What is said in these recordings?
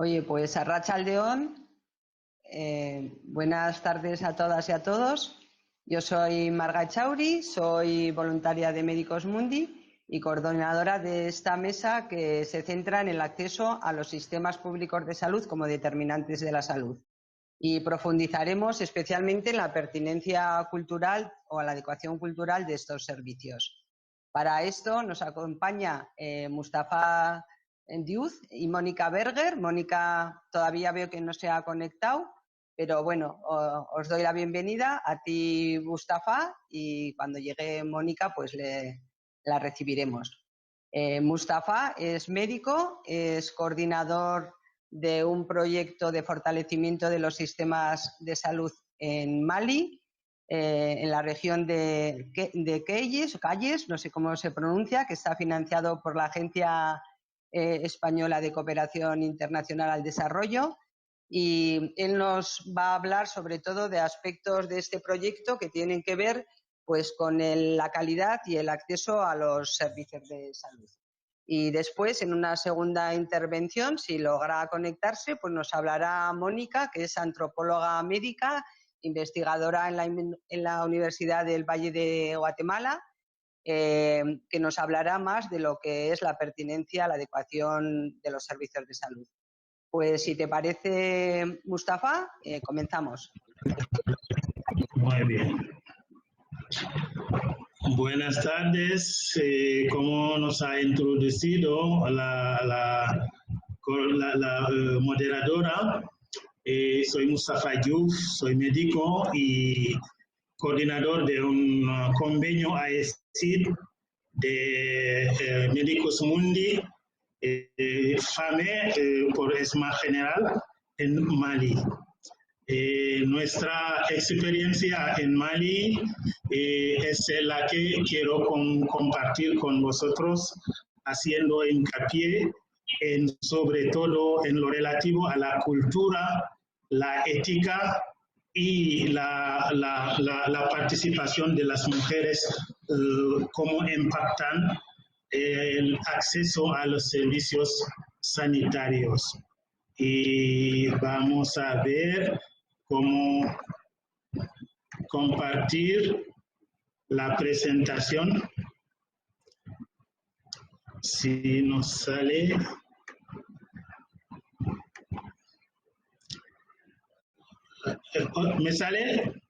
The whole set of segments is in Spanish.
Oye, pues Arratsaldeon, buenas tardes a todas y a todos. Yo soy Marga Echauri, soy voluntaria de Médicos Mundi y coordinadora de esta mesa que se centra en el acceso a los sistemas públicos de salud como determinantes de la salud. Y profundizaremos especialmente en la pertinencia cultural o a la adecuación cultural de estos servicios. Para esto nos acompaña Mustafa Diouf y Mónica Berger. Mónica todavía veo que no se ha conectado, pero bueno, os doy la bienvenida a ti, Mustafa, y cuando llegue Mónica pues la recibiremos. Mustafa es médico, es coordinador de un proyecto de fortalecimiento de los sistemas de salud en Mali, en la región de Calles, no sé cómo se pronuncia, que está financiado por la Agencia Española de Cooperación Internacional al Desarrollo, y él nos va a hablar sobre todo de aspectos de este proyecto que tienen que ver pues con la calidad y el acceso a los servicios de salud. Y después, en una segunda intervención, si logra conectarse, pues nos hablará Mónica, que es antropóloga médica, investigadora en la Universidad del Valle de Guatemala, que nos hablará más de lo que es la pertinencia, la adecuación de los servicios de salud. Pues si te parece, Mustafa, comenzamos. Muy bien. Buenas tardes. Como nos ha introducido la moderadora, soy Mustafa Diouf, soy médico y coordinador de un convenio AECID de Médicos Mundi, FAME por ESMA General en Mali. Nuestra experiencia en Mali es la que quiero compartir con vosotros, haciendo hincapié sobre todo en lo relativo a la cultura, la ética y la participación de las mujeres, cómo impactan el acceso a los servicios sanitarios. Y vamos a ver cómo compartir la presentación. Si nos sale. ¿Me sale?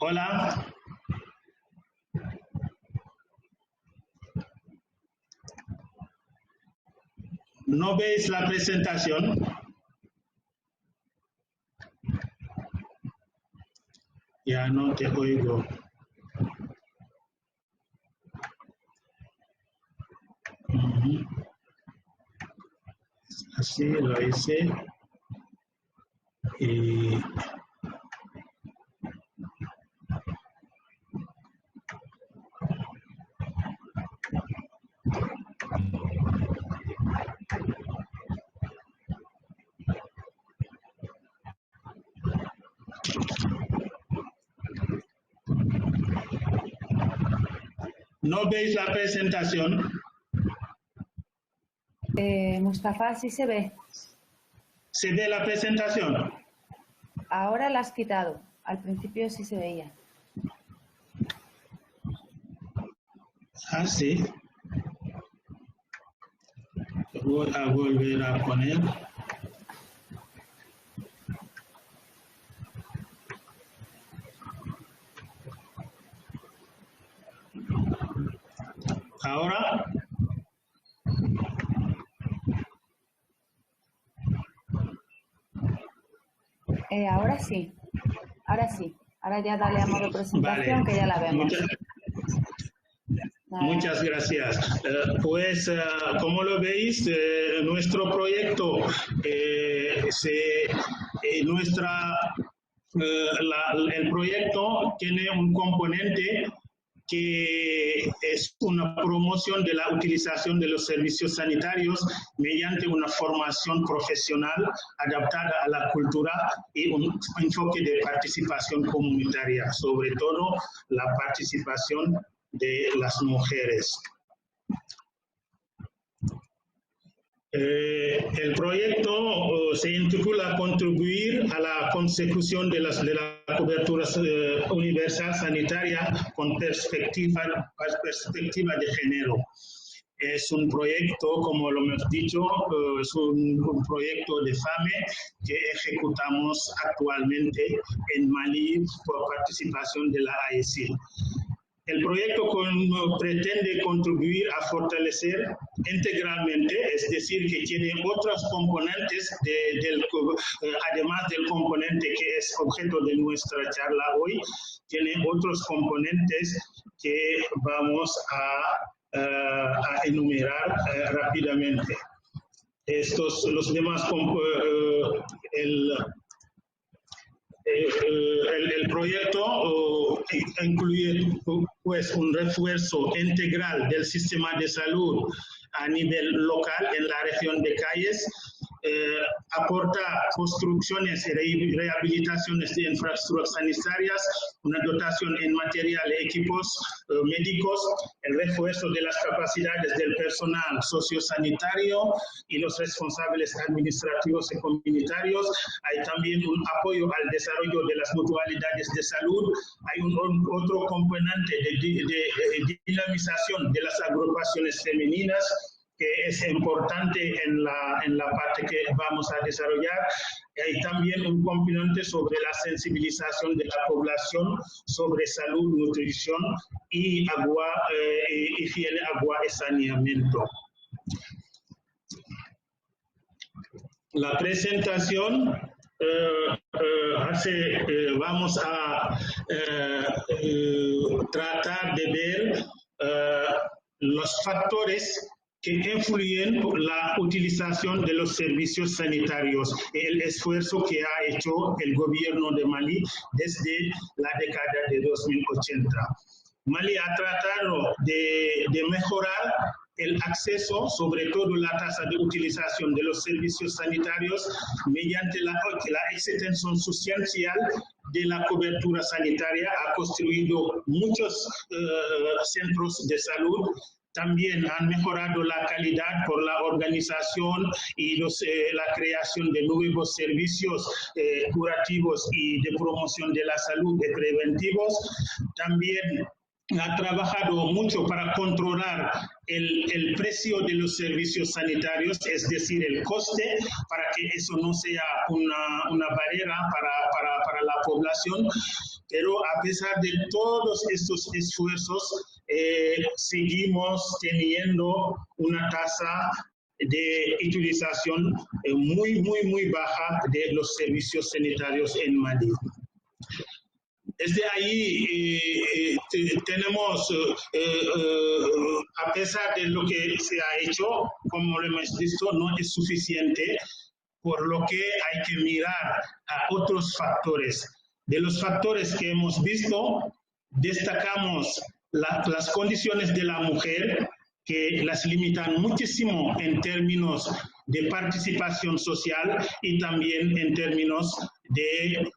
Hola. ¿No veis la presentación? Ya no te oigo. Así lo hice. Y ¿no veis la presentación? Mustafa, sí se ve. ¿Se ve la presentación? Ahora la has quitado. Al principio sí se veía. Ah, sí. Voy a volver a poner. Ahora. Ahora sí. Ahora sí. Ahora ya dale a modo presentación, vale, que ya la vemos. Muchas gracias. Pues, como lo veis, nuestro proyecto, el proyecto tiene un componente que es una promoción de la utilización de los servicios sanitarios mediante una formación profesional adaptada a la cultura y un enfoque de participación comunitaria, sobre todo la participación de las mujeres. El proyecto se intitula Contribuir a la consecución de la cobertura universal sanitaria con perspectiva de género. Es un proyecto, como lo hemos dicho, es un proyecto de FAME que ejecutamos actualmente en Mali por participación de la AECIL. El proyecto pretende contribuir a fortalecer integralmente, es decir, que tiene otros componentes, además del componente que es objeto de nuestra charla hoy, tiene otros componentes que vamos a enumerar rápidamente. Los demás el proyecto incluye pues un refuerzo integral del sistema de salud a nivel local en la región de Calles, aporta construcciones y rehabilitaciones de infraestructuras sanitarias, una dotación en material y equipos médicos, el refuerzo de las capacidades del personal sociosanitario y los responsables administrativos y comunitarios. Hay también un apoyo al desarrollo de las mutualidades de salud. Hay otro componente de dinamización de las agrupaciones femeninas, que es importante en la parte que vamos a desarrollar. Hay también un componente sobre la sensibilización de la población sobre salud, nutrición y higiene, agua y saneamiento. La presentación vamos a tratar de ver los factores que influyen por la utilización de los servicios sanitarios, el esfuerzo que ha hecho el gobierno de Mali desde la década de 2080. Mali ha tratado de mejorar el acceso, sobre todo la tasa de utilización de los servicios sanitarios, mediante la extensión sustancial de la cobertura sanitaria. Ha construido muchos centros de salud. También han mejorado la calidad por la organización y la creación de nuevos servicios curativos y de promoción de la salud y preventivos. También ha trabajado mucho para controlar el precio de los servicios sanitarios, es decir, el coste, para que eso no sea una barrera para la población. Pero a pesar de todos estos esfuerzos, seguimos teniendo una tasa de utilización muy baja de los servicios sanitarios en Mali. Desde ahí tenemos, a pesar de lo que se ha hecho, como lo hemos visto, no es suficiente, por lo que hay que mirar a otros factores. De los factores que hemos visto, destacamos las condiciones de la mujer, que las limitan muchísimo en términos de participación social y también en términos de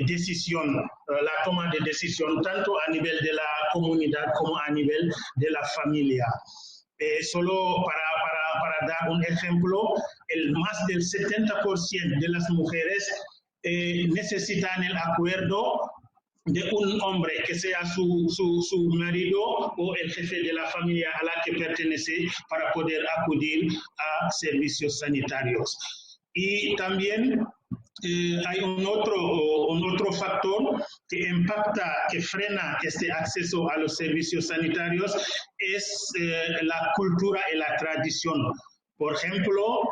decisión, la toma de decisión, tanto a nivel de la comunidad como a nivel de la familia. Solo para dar un ejemplo, más del 70% de las mujeres necesitan el acuerdo de un hombre, que sea su marido o el jefe de la familia a la que pertenece, para poder acudir a servicios sanitarios. Y también hay un otro factor que impacta, que frena este acceso a los servicios sanitarios, es la cultura y la tradición. Por ejemplo,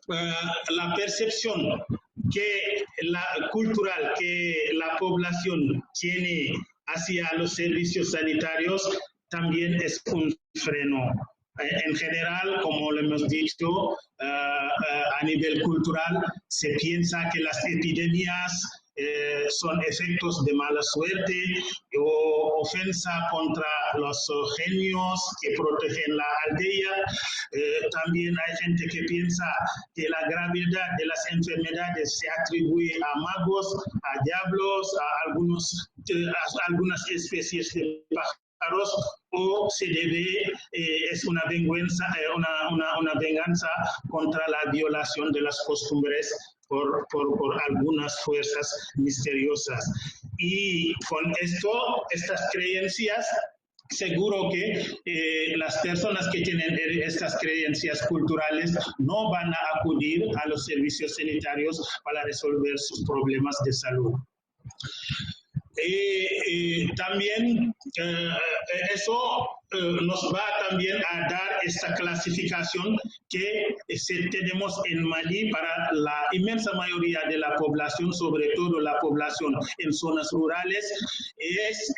la percepción cultural que la población tiene hacia los servicios sanitarios también es un freno. En general, como lo hemos dicho, a nivel cultural se piensa que las epidemias son efectos de mala suerte o ofensa contra los genios que protegen la aldea. También hay gente que piensa que la gravedad de las enfermedades se atribuye a magos, a diablos, a algunas especies de pájaros o se debe, es una venganza, una venganza contra la violación de las costumbres por algunas fuerzas misteriosas. Y con estas creencias, seguro que las personas que tienen estas creencias culturales no van a acudir a los servicios sanitarios para resolver sus problemas de salud. También eso nos va también a dar esta clasificación que tenemos en Mali para la inmensa mayoría de la población, sobre todo la población en zonas rurales.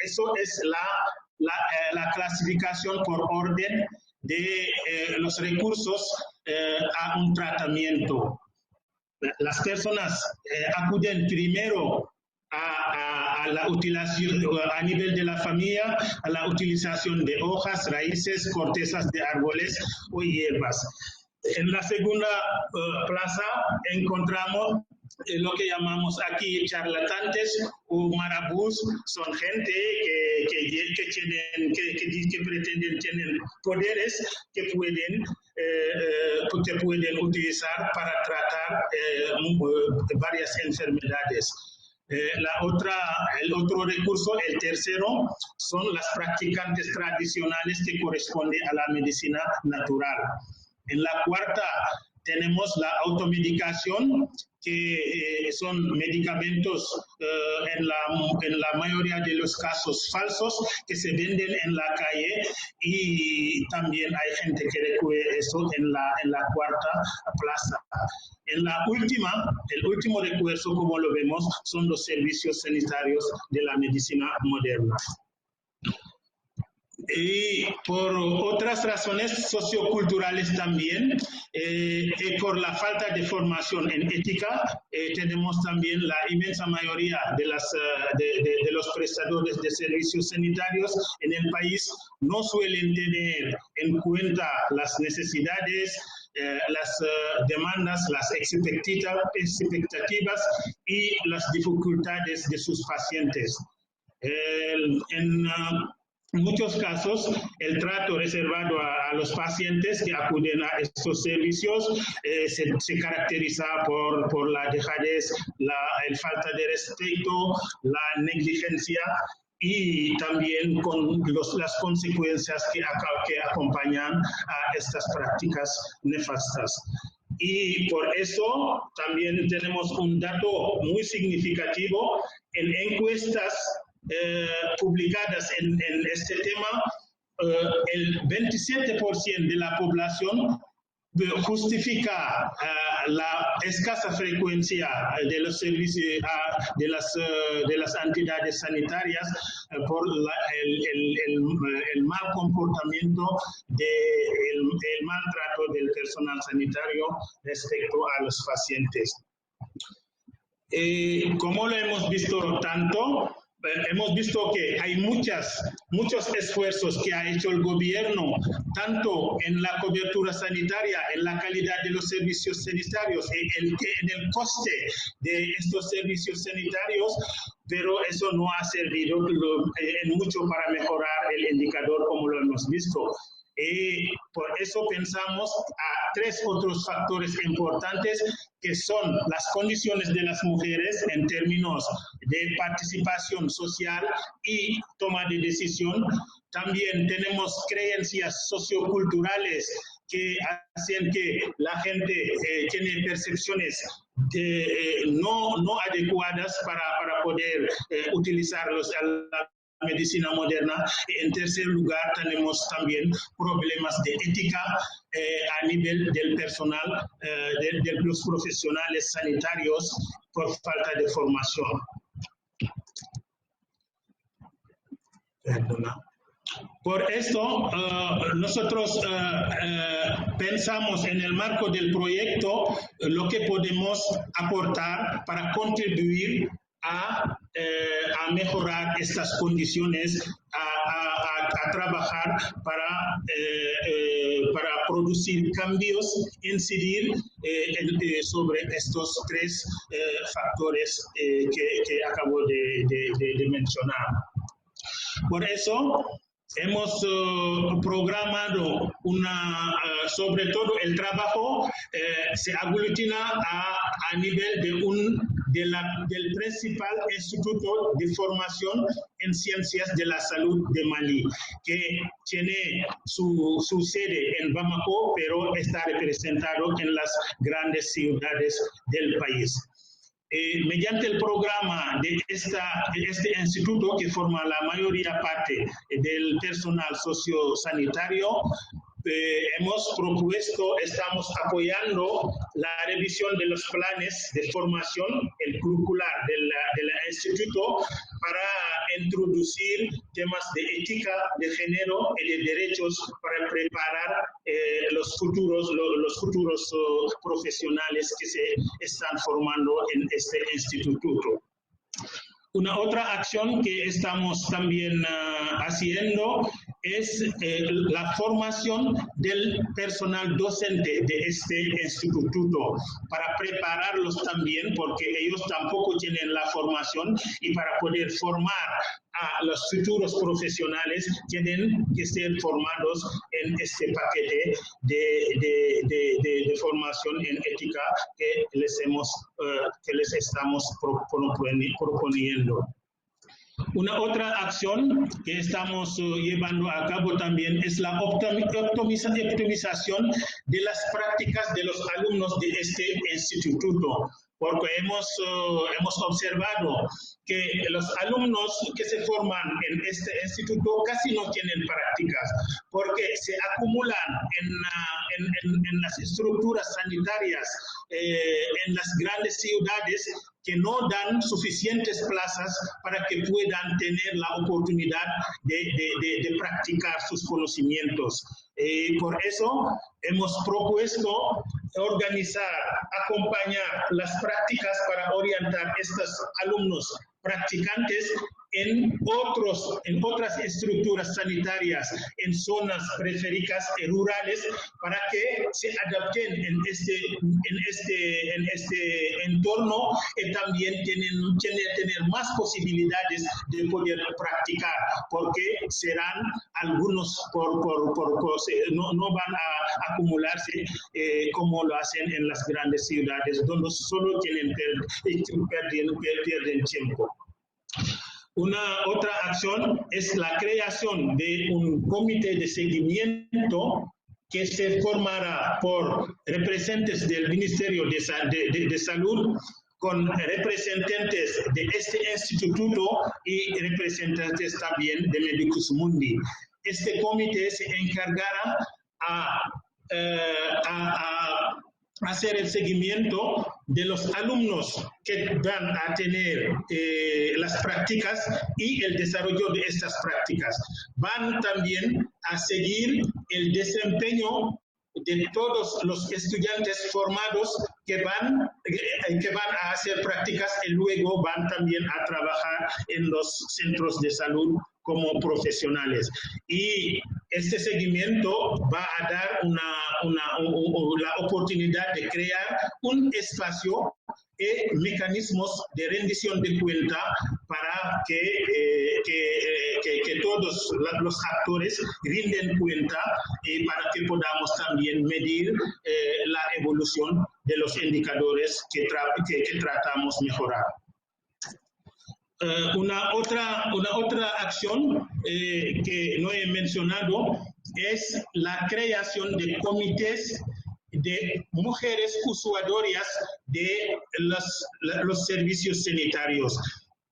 Eso es la clasificación por orden de los recursos a un tratamiento. Las personas acuden primero a la utilización a nivel de la familia, a la utilización de hojas, raíces, cortezas de árboles o hierbas. En la segunda plaza encontramos lo que llamamos aquí charlatantes o marabús. Son gente que pretenden tener poderes que pueden utilizar para tratar varias enfermedades. El otro recurso, el tercero, son las practicantes tradicionales que corresponden a la medicina natural. En la cuarta tenemos la automedicación, que son medicamentos en la mayoría de los casos falsos que se venden en la calle, y también hay gente que recurre a eso en la cuarta plaza. En la el último recurso, como lo vemos, son los servicios sanitarios de la medicina moderna. Y por otras razones socioculturales también, por la falta de formación en ética, tenemos también la inmensa mayoría de los prestadores de servicios sanitarios en el país no suelen tener en cuenta las necesidades, las demandas, las expectativas y las dificultades de sus pacientes. En muchos casos, el trato reservado a los pacientes que acuden a estos servicios se caracteriza por la dejadez, el falta de respeto, la negligencia y también con las consecuencias que acompañan a estas prácticas nefastas. Y por eso también tenemos un dato muy significativo en encuestas publicadas en este tema. El 27% de la población justifica la escasa frecuencia de los servicios de las entidades sanitarias por el mal comportamiento el maltrato del personal sanitario respecto a los pacientes. Como lo hemos visto tanto, hemos visto que hay muchos esfuerzos que ha hecho el gobierno, tanto en la cobertura sanitaria, en la calidad de los servicios sanitarios, en el coste de estos servicios sanitarios, pero eso no ha servido en mucho para mejorar el indicador, como lo hemos visto. Por eso pensamos a tres otros factores importantes, que son las condiciones de las mujeres en términos de participación social y toma de decisión. También tenemos creencias socioculturales que hacen que la gente tiene percepciones no adecuadas para poder utilizarlos a la medicina moderna. En tercer lugar, tenemos también problemas de ética a nivel del personal, de los profesionales sanitarios, por falta de formación. Perdona. Por esto, nosotros pensamos en el marco del proyecto lo que podemos aportar para contribuir a mejorar estas condiciones, a trabajar para producir cambios, incidir sobre estos tres factores que acabo de mencionar. Por eso, hemos programado sobre todo el trabajo se aglutina a nivel del principal instituto de formación en ciencias de la salud de Mali, que tiene su sede en Bamako, pero está representado en las grandes ciudades del país. Mediante el programa de este instituto, que forma la mayoría parte del personal sociosanitario, hemos propuesto, estamos apoyando la revisión de los planes de formación, el curricular del instituto, para introducir temas de ética, de género y de derechos para preparar los futuros profesionales que se están formando en este instituto. Una otra acción que estamos también haciendo es la formación del personal docente de este instituto, para prepararlos también, porque ellos tampoco tienen la formación, y para poder formar a los futuros profesionales tienen que ser formados en este paquete de formación en ética que les estamos proponiendo. Una otra acción que estamos llevando a cabo también es la optimización de las prácticas de los alumnos de este instituto, porque hemos observado que los alumnos que se forman en este instituto casi no tienen prácticas, porque se acumulan en las estructuras sanitarias, en las grandes ciudades, que no dan suficientes plazas para que puedan tener la oportunidad de practicar sus conocimientos. Por eso hemos propuesto organizar, acompañar las prácticas para orientar a estos alumnos practicantes en otras estructuras sanitarias, en zonas periféricas y rurales, para que se adapten en este entorno y también tener más posibilidades de poder practicar, porque serán algunos no van a acumularse como lo hacen en las grandes ciudades, donde solo pierden tiempo. Una otra acción es la creación de un comité de seguimiento que se formará por representantes del Ministerio de Salud, con representantes de este instituto y representantes también de Medicus Mundi. Este comité se encargará a hacer el seguimiento de los alumnos que van a tener las prácticas y el desarrollo de estas prácticas. Van también a seguir el desempeño de todos los estudiantes formados que van a hacer prácticas y luego van también a trabajar en los centros de salud como profesionales. Y este seguimiento va a dar la oportunidad de crear un espacio y mecanismos de rendición de cuenta para que todos los actores rinden cuenta, y para que podamos también medir la evolución de los indicadores que tratamos mejorar. Una otra acción que no he mencionado es la creación de comités de mujeres usuarias de los servicios sanitarios.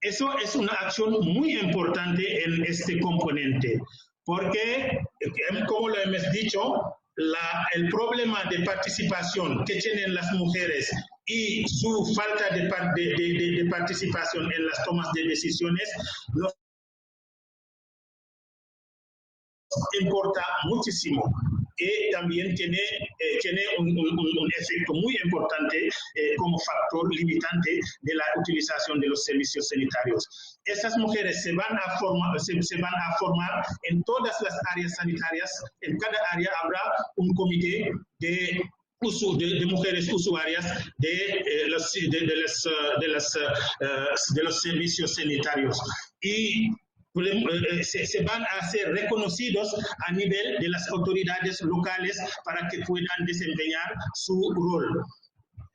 Eso es una acción muy importante en este componente, porque, como lo hemos dicho, el problema de participación que tienen las mujeres y su falta de participación en las tomas de decisiones nos importa muchísimo, y también tiene un efecto muy importante como factor limitante de la utilización de los servicios sanitarios. Estas mujeres se van a formar en todas las áreas sanitarias. En cada área habrá un comité de mujeres usuarias de los servicios sanitarios. Y se van a ser reconocidos a nivel de las autoridades locales para que puedan desempeñar su rol.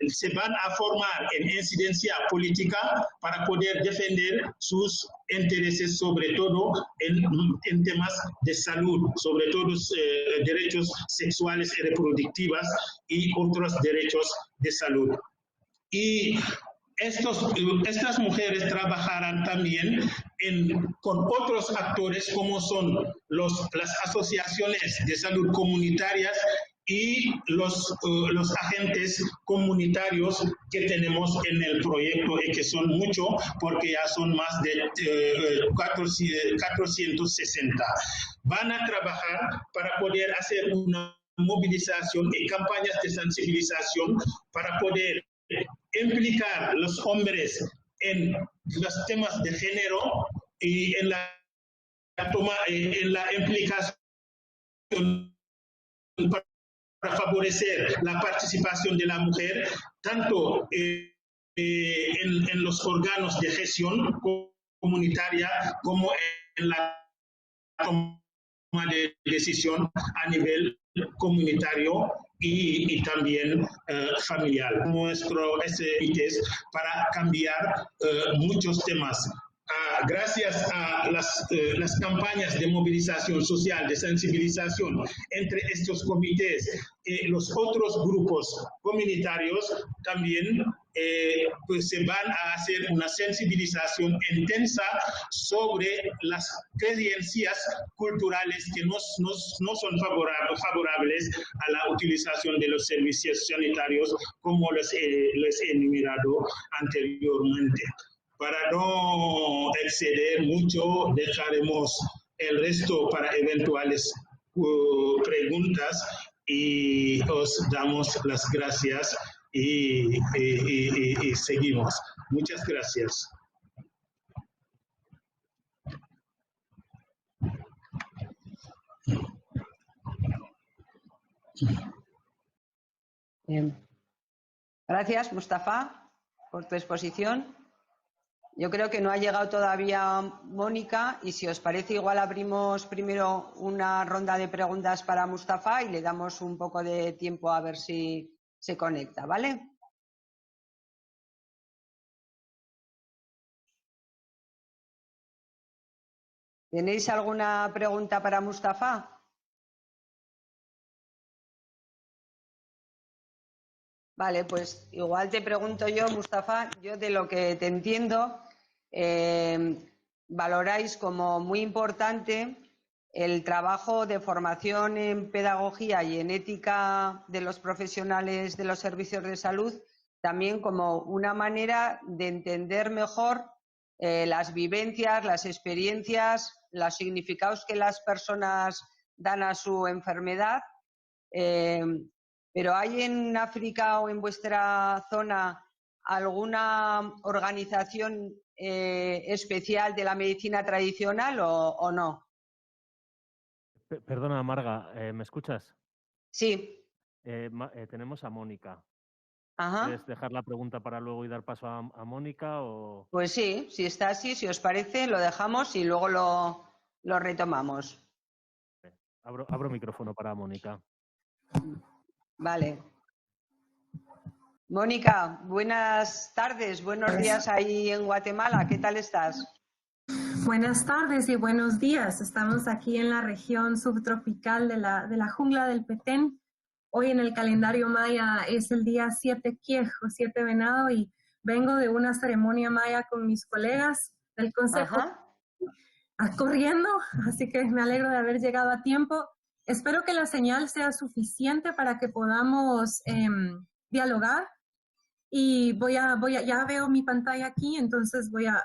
Se van a formar en incidencia política para poder defender sus intereses, sobre todo en temas de salud, sobre todo derechos sexuales y reproductivos y otros derechos de salud. Y estas mujeres trabajarán también con otros actores como son las asociaciones de salud comunitarias y los agentes comunitarios que tenemos en el proyecto, y que son muchos porque ya son más de 460. Van a trabajar para poder hacer una movilización y campañas de sensibilización para poder implicar a los hombres en los temas de género y en la implicación para favorecer la participación de la mujer, tanto en los órganos de gestión comunitaria como en la toma de decisión a nivel comunitario y también familiar. Nuestro es para cambiar muchos temas. Gracias a las campañas de movilización social, de sensibilización entre estos comités y los otros grupos comunitarios, también pues se van a hacer una sensibilización intensa sobre las creencias culturales que no son favorables a la utilización de los servicios sanitarios, como les he enumerado anteriormente. Para no exceder mucho, dejaremos el resto para eventuales preguntas y os damos las gracias y seguimos. Muchas gracias. Bien. Gracias, Mustafa, por tu exposición. Yo creo que no ha llegado todavía Mónica y si os parece igual abrimos primero una ronda de preguntas para Mustafa y le damos un poco de tiempo a ver si se conecta, ¿vale? ¿Tenéis alguna pregunta para Mustafa? Vale, pues igual te pregunto yo, Mustafa, yo de lo que te entiendo, valoráis como muy importante el trabajo de formación en pedagogía y en ética de los profesionales de los servicios de salud, también como una manera de entender mejor las vivencias, las experiencias, los significados que las personas dan a su enfermedad. ¿Pero hay en África o en vuestra zona alguna organización especial de la medicina tradicional o no? Perdona, Marga, ¿me escuchas? Sí. Tenemos a Mónica. Ajá. ¿Quieres dejar la pregunta para luego y dar paso a Mónica? O... Pues sí, si está así, si os parece, lo dejamos y luego lo retomamos. Abro micrófono para Mónica. Vale. Mónica, buenas tardes, buenos días ahí en Guatemala. ¿Qué tal estás? Buenas tardes y buenos días. Estamos aquí en la región subtropical de la jungla del Petén. Hoy en el calendario maya es el día 7 Quiej o 7 Venado y vengo de una ceremonia maya con mis colegas del consejo corriendo, así que me alegro de haber llegado a tiempo. Espero que la señal sea suficiente para que podamos dialogar y ya veo mi pantalla aquí, entonces voy a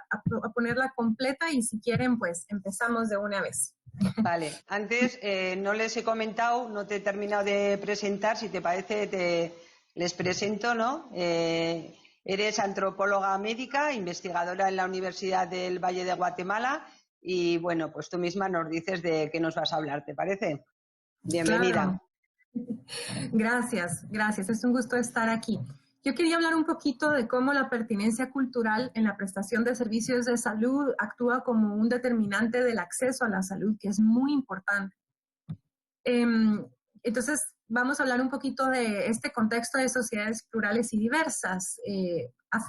ponerla completa y si quieren pues empezamos de una vez. Vale, antes no les he comentado, no te he terminado de presentar, si te parece les presento, ¿no? Eres antropóloga médica, investigadora en la Universidad del Valle de Guatemala y bueno, pues tú misma nos dices de qué nos vas a hablar, ¿te parece? Bienvenida. Claro. Gracias, es un gusto estar aquí. Yo quería hablar un poquito de cómo la pertinencia cultural en la prestación de servicios de salud actúa como un determinante del acceso a la salud, que es muy importante. Entonces, vamos a hablar un poquito de este contexto de sociedades plurales y diversas.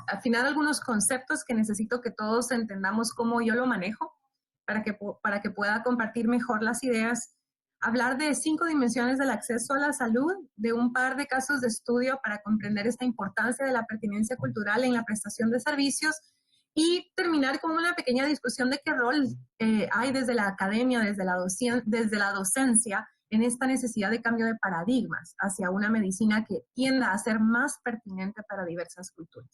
Afinar algunos conceptos que necesito que todos entendamos cómo yo lo manejo para que pueda compartir mejor las ideas. Hablar de 5 dimensiones del acceso a la salud, de un par de casos de estudio para comprender esta importancia de la pertinencia cultural en la prestación de servicios y terminar con una pequeña discusión de qué rol hay desde la academia, desde la docencia, en esta necesidad de cambio de paradigmas hacia una medicina que tienda a ser más pertinente para diversas culturas.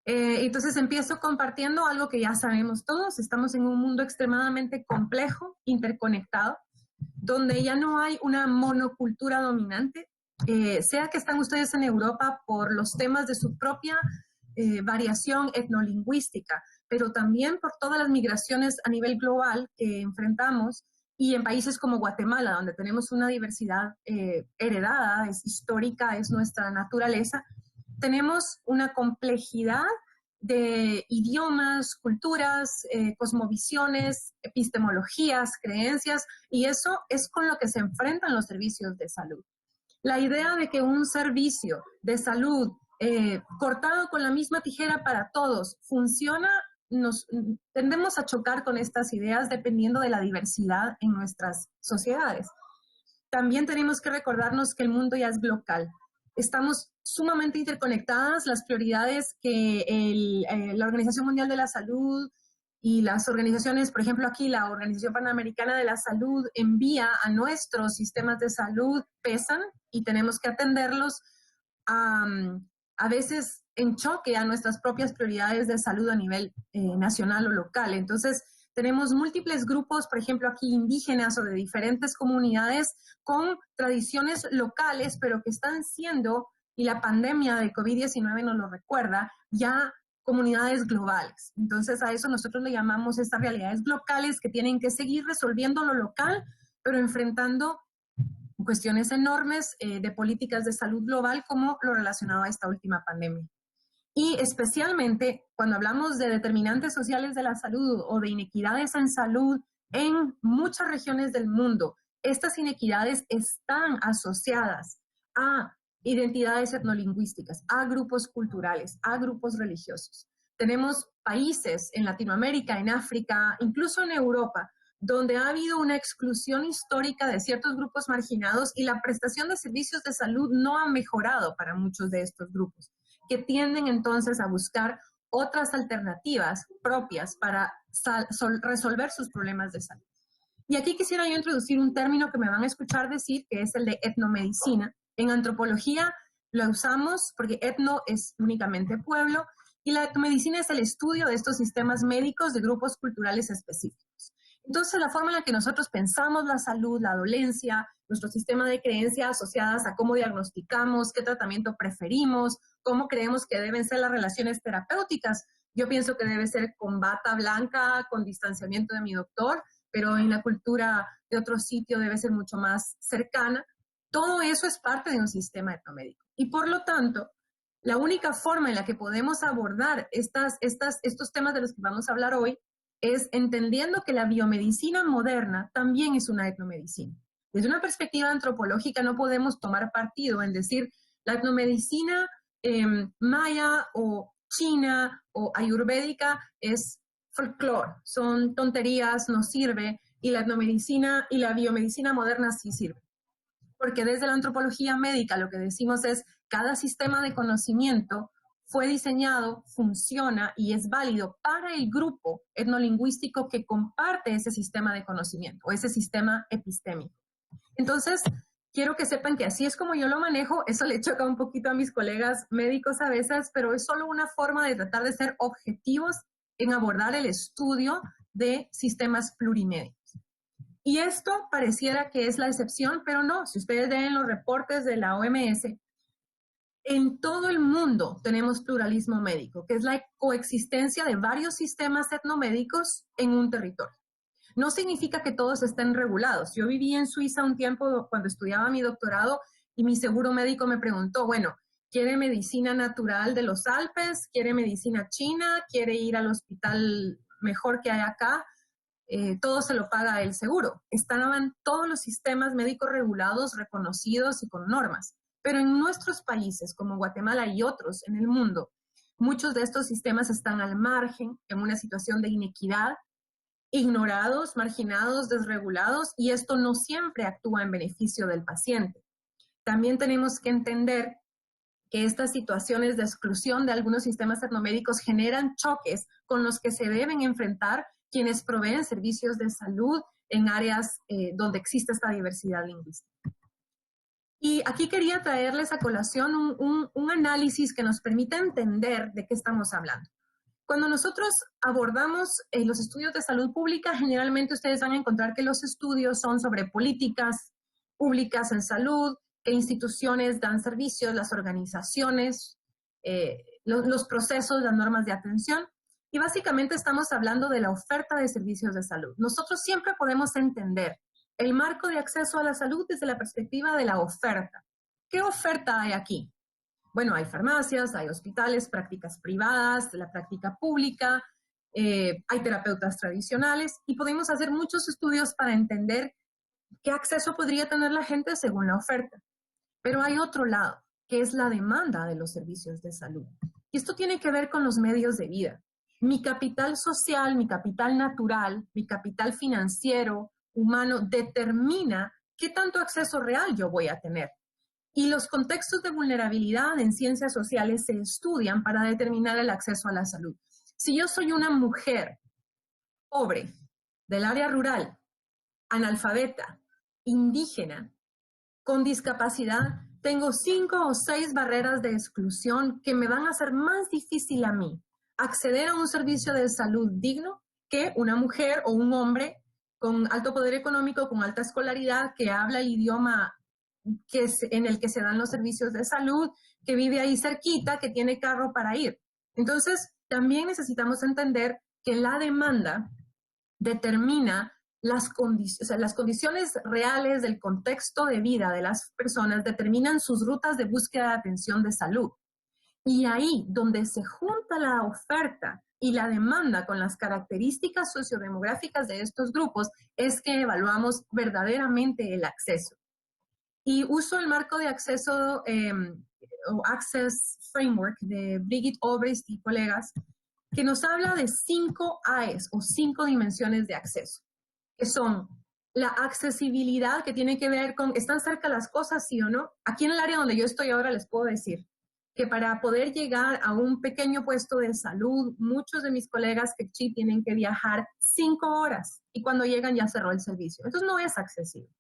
Entonces empiezo compartiendo algo que ya sabemos todos. Estamos en un mundo extremadamente complejo, interconectado, donde ya no hay una monocultura dominante, sea que están ustedes en Europa por los temas de su propia variación etnolingüística, pero también por todas las migraciones a nivel global que enfrentamos, y en países como Guatemala, donde tenemos una diversidad heredada, es histórica, es nuestra naturaleza, tenemos una complejidad de idiomas, culturas, cosmovisiones, epistemologías, creencias, y eso es con lo que se enfrentan los servicios de salud. La idea de que un servicio de salud cortado con la misma tijera para todos funciona, tendemos a chocar con estas ideas dependiendo de la diversidad en nuestras sociedades. También tenemos que recordarnos que el mundo ya es local. Estamos sumamente interconectadas. Las prioridades que la Organización Mundial de la Salud y las organizaciones, por ejemplo aquí la Organización Panamericana de la Salud envía a nuestros sistemas de salud pesan y tenemos que atenderlos a veces en choque a nuestras propias prioridades de salud a nivel nacional o local. Entonces, tenemos múltiples grupos, por ejemplo, aquí indígenas o de diferentes comunidades con tradiciones locales, pero que están siendo, y la pandemia de COVID-19 nos lo recuerda, ya comunidades globales. Entonces, a eso nosotros le llamamos estas realidades locales que tienen que seguir resolviendo lo local, pero enfrentando cuestiones enormes de políticas de salud global como lo relacionado a esta última pandemia. Y especialmente cuando hablamos de determinantes sociales de la salud o de inequidades en salud en muchas regiones del mundo, estas inequidades están asociadas a identidades etnolingüísticas, a grupos culturales, a grupos religiosos. Tenemos países en Latinoamérica, en África, incluso en Europa, donde ha habido una exclusión histórica de ciertos grupos marginados y la prestación de servicios de salud no ha mejorado para muchos de estos grupos, que tienden entonces a buscar otras alternativas propias para resolver sus problemas de salud. Y aquí quisiera yo introducir un término que me van a escuchar decir, que es el de etnomedicina. En antropología lo usamos porque etno es únicamente pueblo, y la etnomedicina es el estudio de estos sistemas médicos de grupos culturales específicos. Entonces, la forma en la que nosotros pensamos la salud, la dolencia, nuestro sistema de creencias asociadas a cómo diagnosticamos, qué tratamiento preferimos, cómo creemos que deben ser las relaciones terapéuticas. Yo pienso que debe ser con bata blanca, con distanciamiento de mi doctor, pero en la cultura de otro sitio debe ser mucho más cercana. Todo eso es parte de un sistema etnomédico. Y por lo tanto, la única forma en la que podemos abordar estos temas de los que vamos a hablar hoy es entendiendo que la biomedicina moderna también es una etnomedicina. Desde una perspectiva antropológica no podemos tomar partido en decir la etnomedicina maya o china o ayurvédica es folclore, son tonterías, no sirve, y la etnomedicina y la biomedicina moderna sí sirve. Porque desde la antropología médica lo que decimos es cada sistema de conocimiento fue diseñado, funciona y es válido para el grupo etnolingüístico que comparte ese sistema de conocimiento o ese sistema epistémico. Entonces, quiero que sepan que así es como yo lo manejo. Eso le choca un poquito a mis colegas médicos a veces, pero es solo una forma de tratar de ser objetivos en abordar el estudio de sistemas plurimédicos. Y esto pareciera que es la excepción, pero no. Si ustedes leen los reportes de la OMS, en todo el mundo tenemos pluralismo médico, que es la coexistencia de varios sistemas etnomédicos en un territorio. No significa que todos estén regulados. Yo viví en Suiza un tiempo cuando estudiaba mi doctorado y mi seguro médico me preguntó, bueno, quiere medicina natural de los Alpes, quiere medicina china, quiere ir al hospital mejor que hay acá, todo se lo paga el seguro. Estaban todos los sistemas médicos regulados, reconocidos y con normas. Pero en nuestros países, como Guatemala y otros en el mundo, muchos de estos sistemas están al margen, en una situación de inequidad, ignorados, marginados, desregulados, y esto no siempre actúa en beneficio del paciente. También tenemos que entender que estas situaciones de exclusión de algunos sistemas tecnomédicos generan choques con los que se deben enfrentar quienes proveen servicios de salud en áreas donde existe esta diversidad lingüística. Y aquí quería traerles a colación un análisis que nos permita entender de qué estamos hablando. Cuando nosotros abordamos los estudios de salud pública, generalmente ustedes van a encontrar que los estudios son sobre políticas públicas en salud, qué instituciones dan servicios, las organizaciones, los procesos, las normas de atención. Y básicamente estamos hablando de la oferta de servicios de salud. Nosotros siempre podemos entender el marco de acceso a la salud desde la perspectiva de la oferta. ¿Qué oferta hay aquí? Bueno, hay farmacias, hay hospitales, prácticas privadas, la práctica pública, hay terapeutas tradicionales y podemos hacer muchos estudios para entender qué acceso podría tener la gente según la oferta. Pero hay otro lado, que es la demanda de los servicios de salud. Y esto tiene que ver con los medios de vida. Mi capital social, mi capital natural, mi capital financiero, humano, determina qué tanto acceso real yo voy a tener. Y los contextos de vulnerabilidad en ciencias sociales se estudian para determinar el acceso a la salud. Si yo soy una mujer pobre, del área rural, analfabeta, indígena, con discapacidad, tengo 5 o 6 barreras de exclusión que me van a hacer más difícil a mí acceder a un servicio de salud digno que una mujer o un hombre con alto poder económico, con alta escolaridad, que habla el idioma en el que se dan los servicios de salud, que vive ahí cerquita, que tiene carro para ir. Entonces, también necesitamos entender que la demanda determina las condiciones reales del contexto de vida de las personas, determinan sus rutas de búsqueda de atención de salud. Y ahí, donde se junta la oferta y la demanda con las características sociodemográficas de estos grupos, es que evaluamos verdaderamente el acceso. Y uso el marco de acceso o Access Framework de Brigitte Obrist y colegas, que nos habla de 5 AES o 5 dimensiones de acceso, que son la accesibilidad, que tiene que ver con, ¿están cerca las cosas, sí o no? Aquí en el área donde yo estoy ahora les puedo decir que para poder llegar a un pequeño puesto de salud, muchos de mis colegas que tienen que viajar 5 horas y cuando llegan ya cerró el servicio. Entonces no es accesible.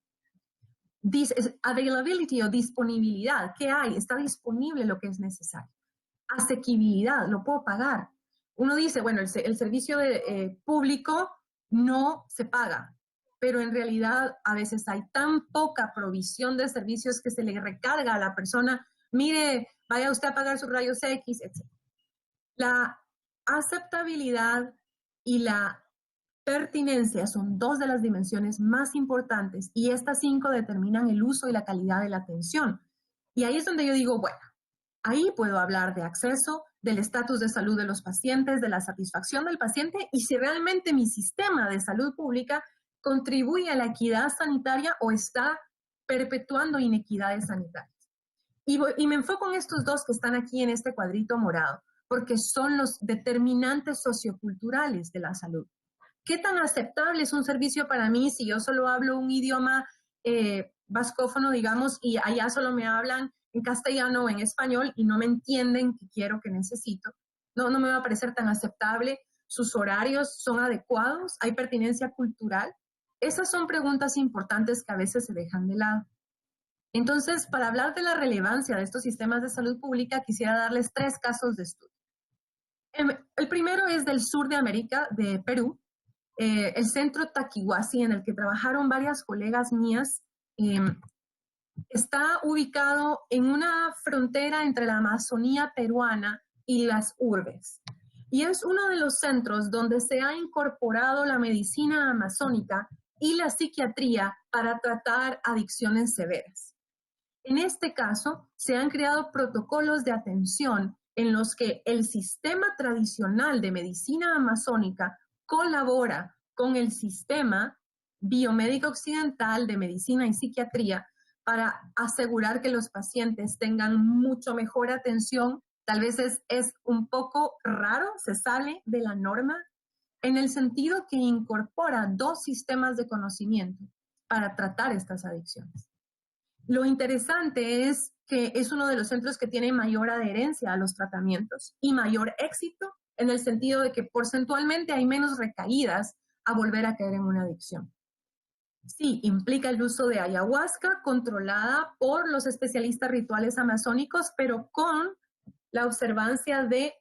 Availability o disponibilidad, ¿qué hay? Está disponible lo que es necesario. Asequibilidad, lo puedo pagar. Uno dice, bueno, el servicio público no se paga, pero en realidad a veces hay tan poca provisión de servicios que se le recarga a la persona, mire, vaya usted a pagar sus rayos X, etc. La aceptabilidad y la pertinencia son 2 de las dimensiones más importantes y estas 5 determinan el uso y la calidad de la atención. Y ahí es donde yo digo, bueno, ahí puedo hablar de acceso, del estatus de salud de los pacientes, de la satisfacción del paciente y si realmente mi sistema de salud pública contribuye a la equidad sanitaria o está perpetuando inequidades sanitarias. Y me enfoco en estos 2 que están aquí en este cuadrito morado, porque son los determinantes socioculturales de la salud. ¿Qué tan aceptable es un servicio para mí si yo solo hablo un idioma vascófono, digamos, y allá solo me hablan en castellano o en español y no me entienden qué quiero, qué necesito? No me va a parecer tan aceptable. ¿Sus horarios son adecuados? ¿Hay pertinencia cultural? Esas son preguntas importantes que a veces se dejan de lado. Entonces, para hablar de la relevancia de estos sistemas de salud pública, quisiera darles 3 casos de estudio. El primero es del sur de América, de Perú, el centro Taquihuasi, en el que trabajaron varias colegas mías, está ubicado en una frontera entre la Amazonía peruana y las urbes. Y es uno de los centros donde se ha incorporado la medicina amazónica y la psiquiatría para tratar adicciones severas. En este caso, se han creado protocolos de atención en los que el sistema tradicional de medicina amazónica colabora con el sistema biomédico occidental de medicina y psiquiatría para asegurar que los pacientes tengan mucho mejor atención. Tal vez es un poco raro, se sale de la norma, en el sentido que incorpora dos sistemas de conocimiento para tratar estas adicciones. Lo interesante es que es uno de los centros que tiene mayor adherencia a los tratamientos y mayor éxito, en el sentido de que porcentualmente hay menos recaídas a volver a caer en una adicción. Sí, implica el uso de ayahuasca controlada por los especialistas rituales amazónicos, pero con la observancia de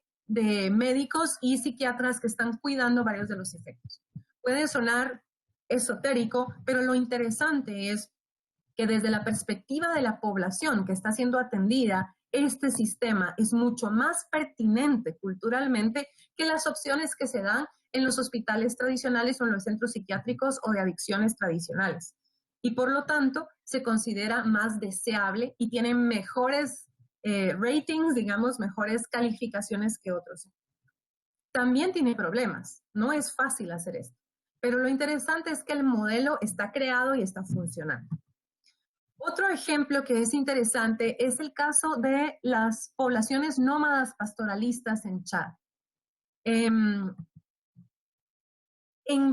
médicos y psiquiatras que están cuidando varios de los efectos. Puede sonar esotérico, pero lo interesante es que desde la perspectiva de la población que está siendo atendida, este sistema es mucho más pertinente culturalmente que las opciones que se dan en los hospitales tradicionales o en los centros psiquiátricos o de adicciones tradicionales. Y por lo tanto, se considera más deseable y tiene mejores ratings, digamos, mejores calificaciones que otros. También tiene problemas, no es fácil hacer esto, pero lo interesante es que el modelo está creado y está funcionando. Otro ejemplo que es interesante es el caso de las poblaciones nómadas pastoralistas en Chad. En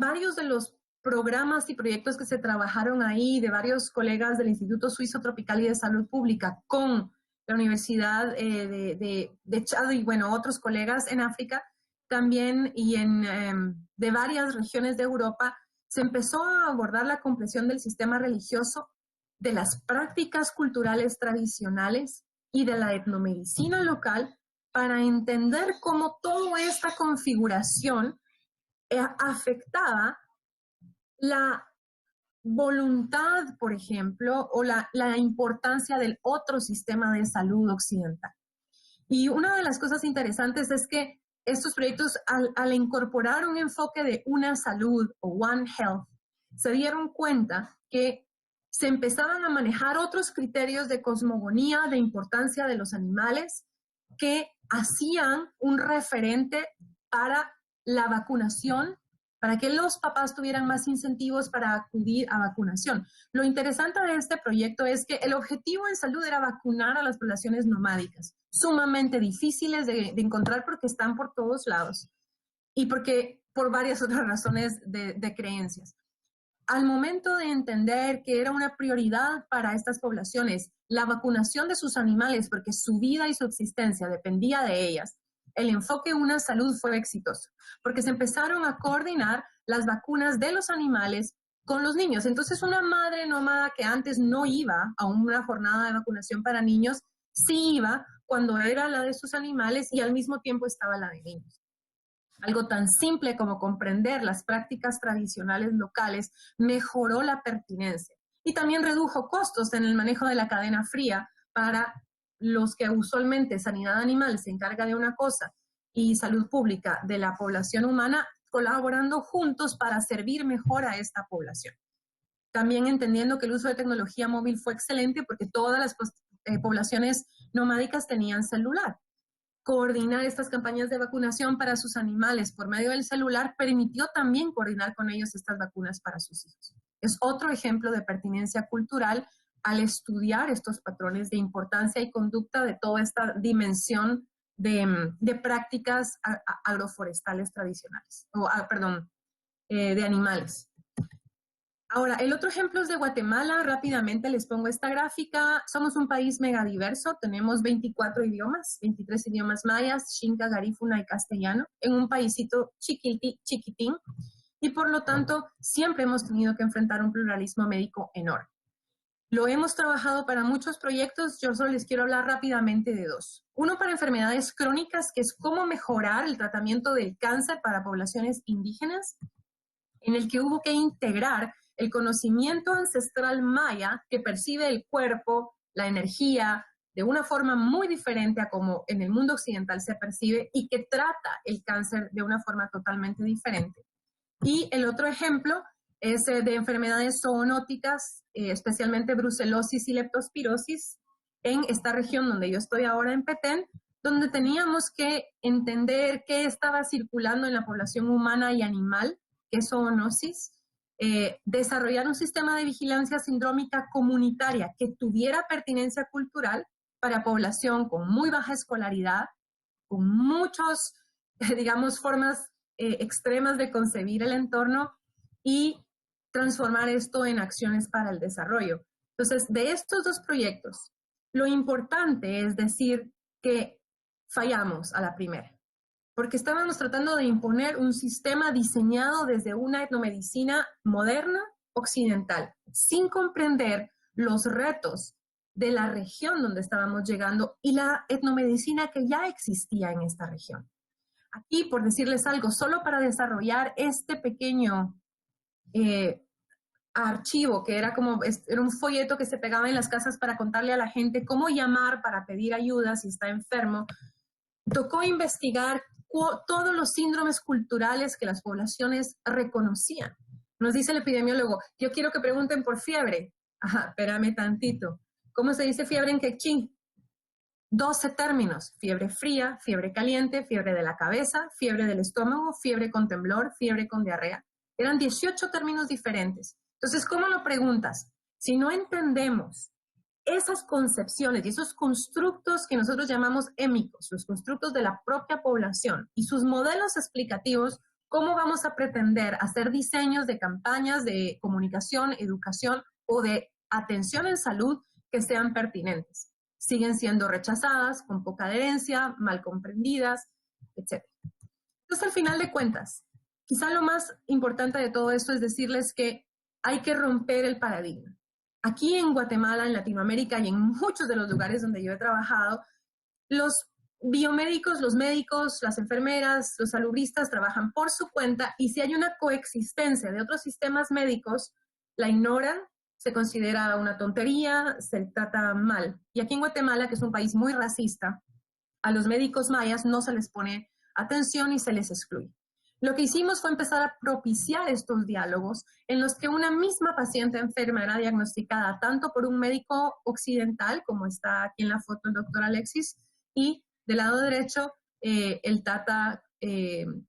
varios de los programas y proyectos que se trabajaron ahí, de varios colegas del Instituto Suizo Tropical y de Salud Pública con la Universidad de Chad y, bueno, otros colegas en África también y de varias regiones de Europa, se empezó a abordar la comprensión del sistema religioso, de las prácticas culturales tradicionales y de la etnomedicina local para entender cómo toda esta configuración afectaba la voluntad, por ejemplo, o la importancia del otro sistema de salud occidental. Y una de las cosas interesantes es que estos proyectos, al incorporar un enfoque de una salud o One Health, se dieron cuenta que se empezaban a manejar otros criterios de cosmogonía, de importancia de los animales, que hacían un referente para la vacunación, para que los papás tuvieran más incentivos para acudir a vacunación. Lo interesante de este proyecto es que el objetivo en salud era vacunar a las poblaciones nomádicas, sumamente difíciles de encontrar porque están por todos lados y porque por varias otras razones de creencias. Al momento de entender que era una prioridad para estas poblaciones la vacunación de sus animales porque su vida y subsistencia dependía de ellas, el enfoque Una Salud fue exitoso, porque se empezaron a coordinar las vacunas de los animales con los niños. Entonces, una madre nómada que antes no iba a una jornada de vacunación para niños, sí iba cuando era la de sus animales y al mismo tiempo estaba la de niños. Algo tan simple como comprender las prácticas tradicionales locales mejoró la pertinencia y también redujo costos en el manejo de la cadena fría para los que usualmente sanidad animal se encarga de una cosa y salud pública de la población humana, colaborando juntos para servir mejor a esta población. También entendiendo que el uso de tecnología móvil fue excelente porque todas las poblaciones nomádicas tenían celular. Coordinar estas campañas de vacunación para sus animales por medio del celular permitió también coordinar con ellos estas vacunas para sus hijos. Es otro ejemplo de pertinencia cultural al estudiar estos patrones de importancia y conducta de toda esta dimensión de prácticas agroforestales tradicionales, de animales. Ahora, el otro ejemplo es de Guatemala. Rápidamente les pongo esta gráfica. Somos un país megadiverso. Tenemos 24 idiomas, 23 idiomas mayas, xinca, garífuna y castellano, en un paísito chiquitín. Y por lo tanto, siempre hemos tenido que enfrentar un pluralismo médico enorme. Lo hemos trabajado para muchos proyectos. Yo solo les quiero hablar rápidamente de dos. Uno para enfermedades crónicas, que es cómo mejorar el tratamiento del cáncer para poblaciones indígenas, en el que hubo que integrar el conocimiento ancestral maya que percibe el cuerpo, la energía, de una forma muy diferente a como en el mundo occidental se percibe y que trata el cáncer de una forma totalmente diferente. Y el otro ejemplo es de enfermedades zoonóticas, especialmente brucelosis y leptospirosis, en esta región donde yo estoy ahora en Petén, donde teníamos que entender qué estaba circulando en la población humana y animal, que es zoonosis, desarrollar un sistema de vigilancia sindrómica comunitaria que tuviera pertinencia cultural para población con muy baja escolaridad, con muchos, digamos, formas extremas de concebir el entorno y transformar esto en acciones para el desarrollo. Entonces, de estos dos proyectos, lo importante es decir que fallamos a la primera, porque estábamos tratando de imponer un sistema diseñado desde una etnomedicina moderna occidental, sin comprender los retos de la región donde estábamos llegando y la etnomedicina que ya existía en esta región. Aquí, por decirles algo, solo para desarrollar este pequeño archivo, que era un folleto que se pegaba en las casas para contarle a la gente cómo llamar para pedir ayuda si está enfermo, tocó investigar todos los síndromes culturales que las poblaciones reconocían. Nos dice el epidemiólogo, yo quiero que pregunten por fiebre. Ajá, espérame tantito. ¿Cómo se dice fiebre en quechí? 12 términos: fiebre fría, fiebre caliente, fiebre de la cabeza, fiebre del estómago, fiebre con temblor, fiebre con diarrea. Eran 18 términos diferentes. Entonces, ¿cómo lo preguntas? Si no entendemos esas concepciones y esos constructos que nosotros llamamos émicos, los constructos de la propia población y sus modelos explicativos, ¿cómo vamos a pretender hacer diseños de campañas de comunicación, educación o de atención en salud que sean pertinentes? Siguen siendo rechazadas, con poca adherencia, mal comprendidas, etc. Entonces, al final de cuentas, quizá lo más importante de todo esto es decirles que hay que romper el paradigma. Aquí en Guatemala, en Latinoamérica y en muchos de los lugares donde yo he trabajado, los biomédicos, los médicos, las enfermeras, los salubristas trabajan por su cuenta y si hay una coexistencia de otros sistemas médicos, la ignoran, se considera una tontería, se trata mal. Y aquí en Guatemala, que es un país muy racista, a los médicos mayas no se les pone atención y se les excluye. Lo que hicimos fue empezar a propiciar estos diálogos en los que una misma paciente enferma era diagnosticada tanto por un médico occidental, como está aquí en la foto el doctor Alexis, y del lado derecho el tata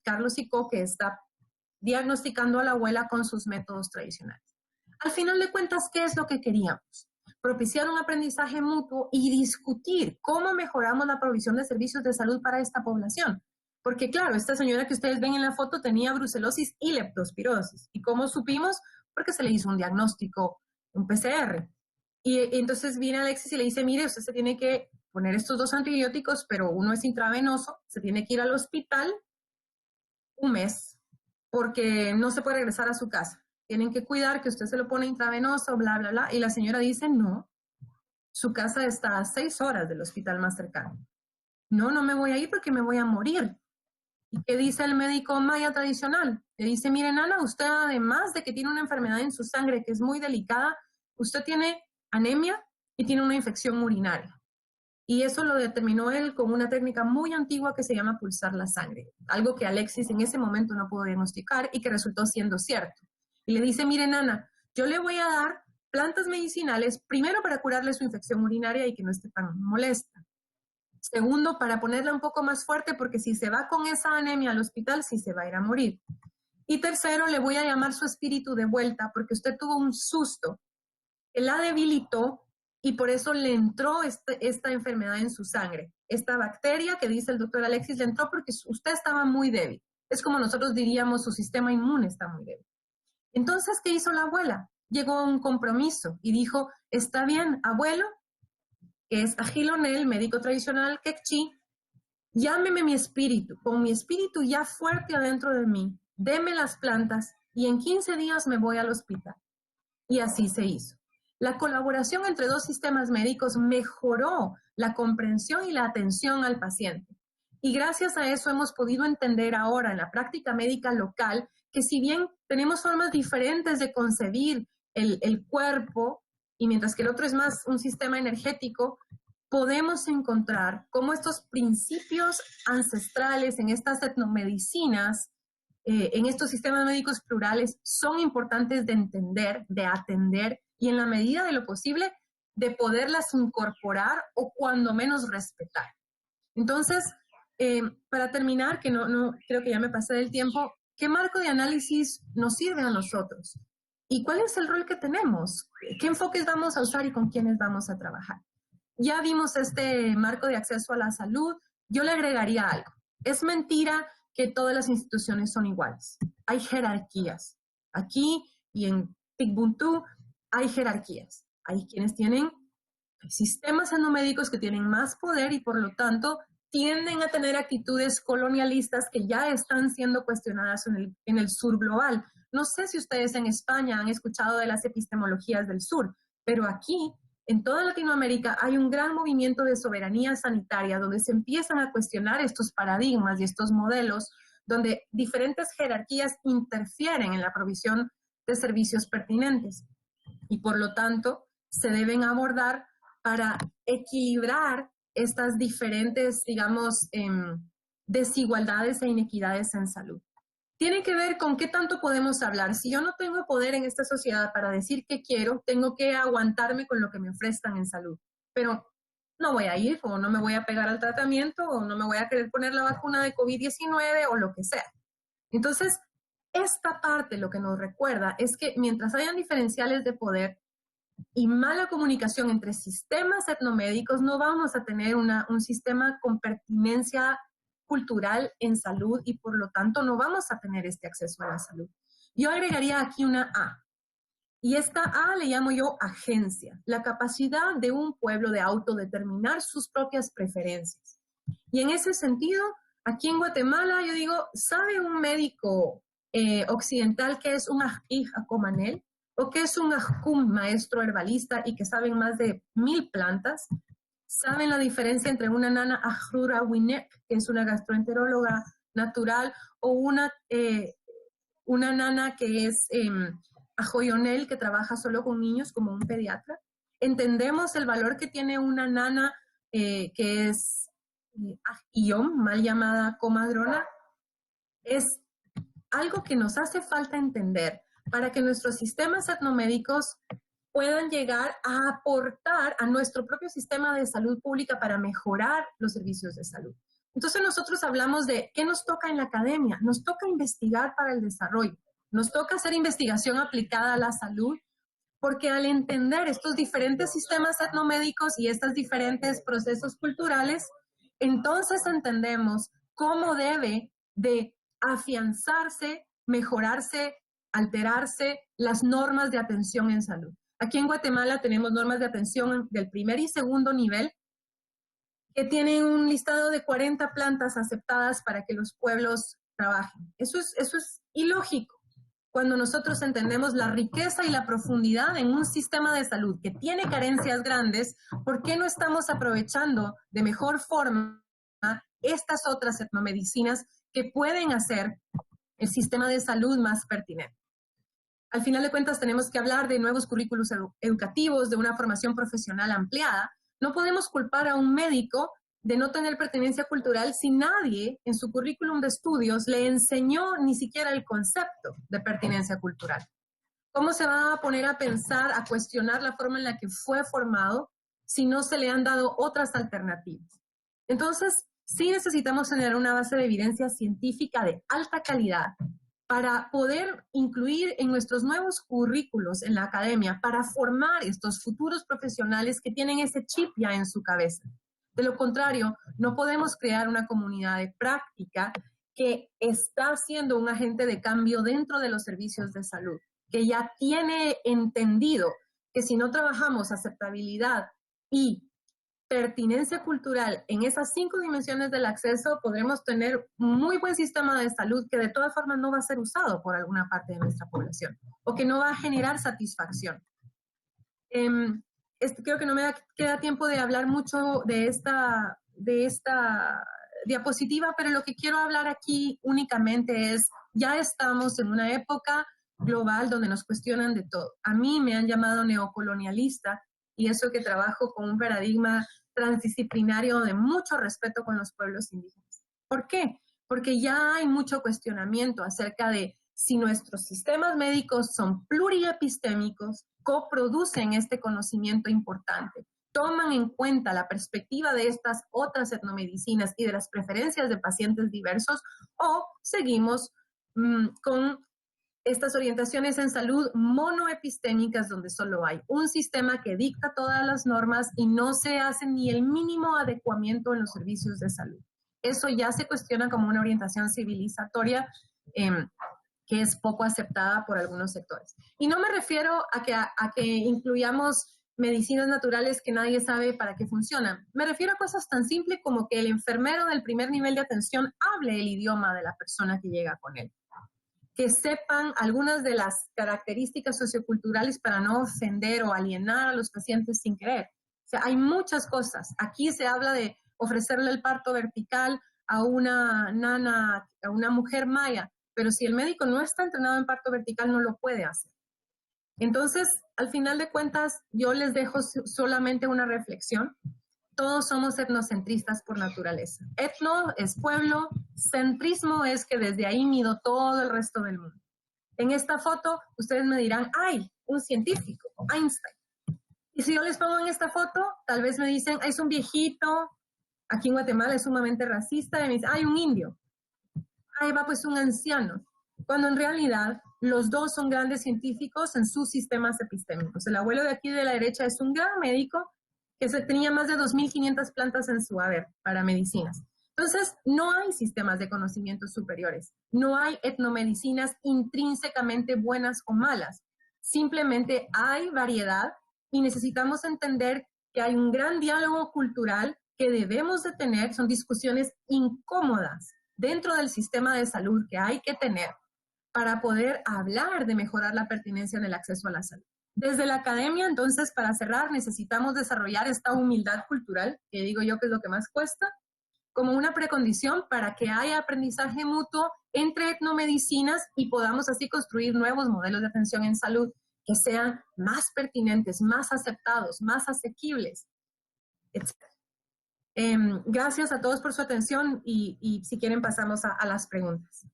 Carlos Icó, que está diagnosticando a la abuela con sus métodos tradicionales. Al final de cuentas, ¿qué es lo que queríamos? Propiciar un aprendizaje mutuo y discutir cómo mejoramos la provisión de servicios de salud para esta población. Porque claro, esta señora que ustedes ven en la foto tenía brucelosis y leptospirosis. ¿Y cómo supimos? Porque se le hizo un diagnóstico, un PCR. Y entonces viene Alexis y le dice, mire, usted se tiene que poner estos 2 antibióticos, pero uno es intravenoso, se tiene que ir al hospital un mes, porque no se puede regresar a su casa. Tienen que cuidar que usted se lo pone intravenoso, bla, bla, bla. Y la señora dice, no, su casa está a 6 horas del hospital más cercano. No, no me voy a ir porque me voy a morir. ¿Y qué dice el médico maya tradicional? Le dice, mire, nana, usted además de que tiene una enfermedad en su sangre que es muy delicada, usted tiene anemia y tiene una infección urinaria. Y eso lo determinó él con una técnica muy antigua que se llama pulsar la sangre, algo que Alexis en ese momento no pudo diagnosticar y que resultó siendo cierto. Y le dice, mire, nana, yo le voy a dar plantas medicinales, primero para curarle su infección urinaria y que no esté tan molesta. Segundo, para ponerla un poco más fuerte, porque si se va con esa anemia al hospital, sí se va a ir a morir. Y tercero, le voy a llamar su espíritu de vuelta, porque usted tuvo un susto que la debilitó y por eso le entró esta enfermedad en su sangre. Esta bacteria que dice el doctor Alexis le entró porque usted estaba muy débil. Es como nosotros diríamos, su sistema inmune está muy débil. Entonces, ¿qué hizo la abuela? Llegó a un compromiso y dijo, está bien, abuelo, que es Agilonel, médico tradicional quechí, llámeme mi espíritu, con mi espíritu ya fuerte adentro de mí, deme las plantas y en 15 días me voy al hospital. Y así se hizo. La colaboración entre 2 sistemas médicos mejoró la comprensión y la atención al paciente. Y gracias a eso hemos podido entender ahora en la práctica médica local que si bien tenemos formas diferentes de concebir el cuerpo, y mientras que el otro es más un sistema energético, podemos encontrar cómo estos principios ancestrales en estas etnomedicinas, en estos sistemas médicos plurales, son importantes de entender, de atender y en la medida de lo posible, de poderlas incorporar o cuando menos respetar. Entonces, para terminar, que no creo que ya me pasé del tiempo, ¿qué marco de análisis nos sirve a nosotros? ¿Y cuál es el rol que tenemos? ¿Qué enfoques vamos a usar y con quiénes vamos a trabajar? Ya vimos este marco de acceso a la salud. Yo le agregaría algo. Es mentira que todas las instituciones son iguales. Hay jerarquías. Aquí y en Ubuntu hay jerarquías. Hay quienes tienen sistemas etnomédicos que tienen más poder y por lo tanto tienden a tener actitudes colonialistas que ya están siendo cuestionadas en el sur global. No sé si ustedes en España han escuchado de las epistemologías del sur, pero aquí, en toda Latinoamérica, hay un gran movimiento de soberanía sanitaria donde se empiezan a cuestionar estos paradigmas y estos modelos, donde diferentes jerarquías interfieren en la provisión de servicios pertinentes y por lo tanto se deben abordar para equilibrar estas diferentes, digamos, desigualdades e inequidades en salud. Tiene que ver con qué tanto podemos hablar. Si yo no tengo poder en esta sociedad para decir qué quiero, tengo que aguantarme con lo que me ofrezcan en salud. Pero no voy a ir o no me voy a pegar al tratamiento o no me voy a querer poner la vacuna de COVID-19 o lo que sea. Entonces, esta parte lo que nos recuerda es que mientras hayan diferenciales de poder y mala comunicación entre sistemas etnomédicos, no vamos a tener un sistema con pertinencia cultural en salud y por lo tanto no vamos a tener este acceso a la salud. Yo agregaría aquí una A. Y esta A le llamo yo agencia, la capacidad de un pueblo de autodeterminar sus propias preferencias. Y en ese sentido, aquí en Guatemala, yo digo, ¿sabe un médico occidental que es un ajij acomanel? ¿O que es un ajkum, maestro herbalista y que saben más de 1000 plantas? ¿Saben la diferencia entre una nana Ahrura Winek, que es una gastroenteróloga natural, o una nana que es Ajoyonel, que trabaja solo con niños como un pediatra? ¿Entendemos el valor que tiene una nana que es Ajiyom, mal llamada comadrona? Es algo que nos hace falta entender para que nuestros sistemas etnomédicos puedan llegar a aportar a nuestro propio sistema de salud pública para mejorar los servicios de salud. Entonces nosotros hablamos de qué nos toca en la academia. Nos toca investigar para el desarrollo. Nos toca hacer investigación aplicada a la salud, porque al entender estos diferentes sistemas etnomédicos y estos diferentes procesos culturales, entonces entendemos cómo debe de afianzarse, mejorarse, alterarse las normas de atención en salud. Aquí en Guatemala tenemos normas de atención del primer y segundo nivel que tienen un listado de 40 plantas aceptadas para que los pueblos trabajen. Eso es ilógico. Cuando nosotros entendemos la riqueza y la profundidad en un sistema de salud que tiene carencias grandes, ¿por qué no estamos aprovechando de mejor forma estas otras etnomedicinas que pueden hacer el sistema de salud más pertinente? Al final de cuentas tenemos que hablar de nuevos currículos educativos, de una formación profesional ampliada. No podemos culpar a un médico de no tener pertenencia cultural si nadie en su currículum de estudios le enseñó ni siquiera el concepto de pertinencia cultural. ¿Cómo se va a poner a pensar, a cuestionar la forma en la que fue formado si no se le han dado otras alternativas? Entonces, sí necesitamos tener una base de evidencia científica de alta calidad para poder incluir en nuestros nuevos currículos en la academia, para formar estos futuros profesionales que tienen ese chip ya en su cabeza. De lo contrario, no podemos crear una comunidad de práctica que está siendo un agente de cambio dentro de los servicios de salud, que ya tiene entendido que si no trabajamos aceptabilidad y pertinencia cultural en esas 5 dimensiones del acceso, podremos tener un muy buen sistema de salud que de todas formas no va a ser usado por alguna parte de nuestra población o que no va a generar satisfacción. Creo que no me queda tiempo de hablar mucho de esta diapositiva, pero lo que quiero hablar aquí únicamente es, ya estamos en una época global donde nos cuestionan de todo. A mí me han llamado neocolonialista, y eso que trabajo con un paradigma transdisciplinario de mucho respeto con los pueblos indígenas. ¿Por qué? Porque ya hay mucho cuestionamiento acerca de Si nuestros sistemas médicos son pluriepistémicos, coproducen este conocimiento importante, toman en cuenta la perspectiva de estas otras etnomedicinas y de las preferencias de pacientes diversos, o seguimos con estas orientaciones en salud monoepistémicas donde solo hay un sistema que dicta todas las normas y no se hace ni el mínimo adecuamiento en los servicios de salud. Eso ya se cuestiona como una orientación civilizatoria que es poco aceptada por algunos sectores. Y no me refiero a que incluyamos medicinas naturales que nadie sabe para qué funcionan. Me refiero a cosas tan simples como que el enfermero del primer nivel de atención hable el idioma de la persona que llega con él, que sepan algunas de las características socioculturales para no ofender o alienar a los pacientes sin querer. O sea, hay muchas cosas. Aquí se habla de ofrecerle el parto vertical a una nana, a una mujer maya, pero si el médico no está entrenado en parto vertical, no lo puede hacer. Entonces, al final de cuentas, yo les dejo solamente una reflexión. Todos somos etnocentristas por naturaleza. Etno es pueblo, centrismo es que desde ahí mido todo el resto del mundo. En esta foto, ustedes me dirán, ¡ay, un científico, Einstein! Y si yo les pongo en esta foto, tal vez me dicen, es un viejito, aquí en Guatemala es sumamente racista, y me dicen, ¡ay, un indio! ¡Ay, va, pues un anciano! Cuando en realidad los dos son grandes científicos en sus sistemas epistémicos. El abuelo de aquí de la derecha es un gran médico que tenía más de 2.500 plantas en su haber para medicinas. Entonces, no hay sistemas de conocimientos superiores. No hay etnomedicinas intrínsecamente buenas o malas. Simplemente hay variedad y necesitamos entender que hay un gran diálogo cultural que debemos de tener. Son discusiones incómodas dentro del sistema de salud que hay que tener para poder hablar de mejorar la pertinencia en el acceso a la salud. Desde la academia, entonces, para cerrar, necesitamos desarrollar esta humildad cultural, que digo yo que es lo que más cuesta, como una precondición para que haya aprendizaje mutuo entre etnomedicinas y podamos así construir nuevos modelos de atención en salud que sean más pertinentes, más aceptados, más asequibles, etc. Gracias a todos por su atención y si quieren pasamos a las preguntas.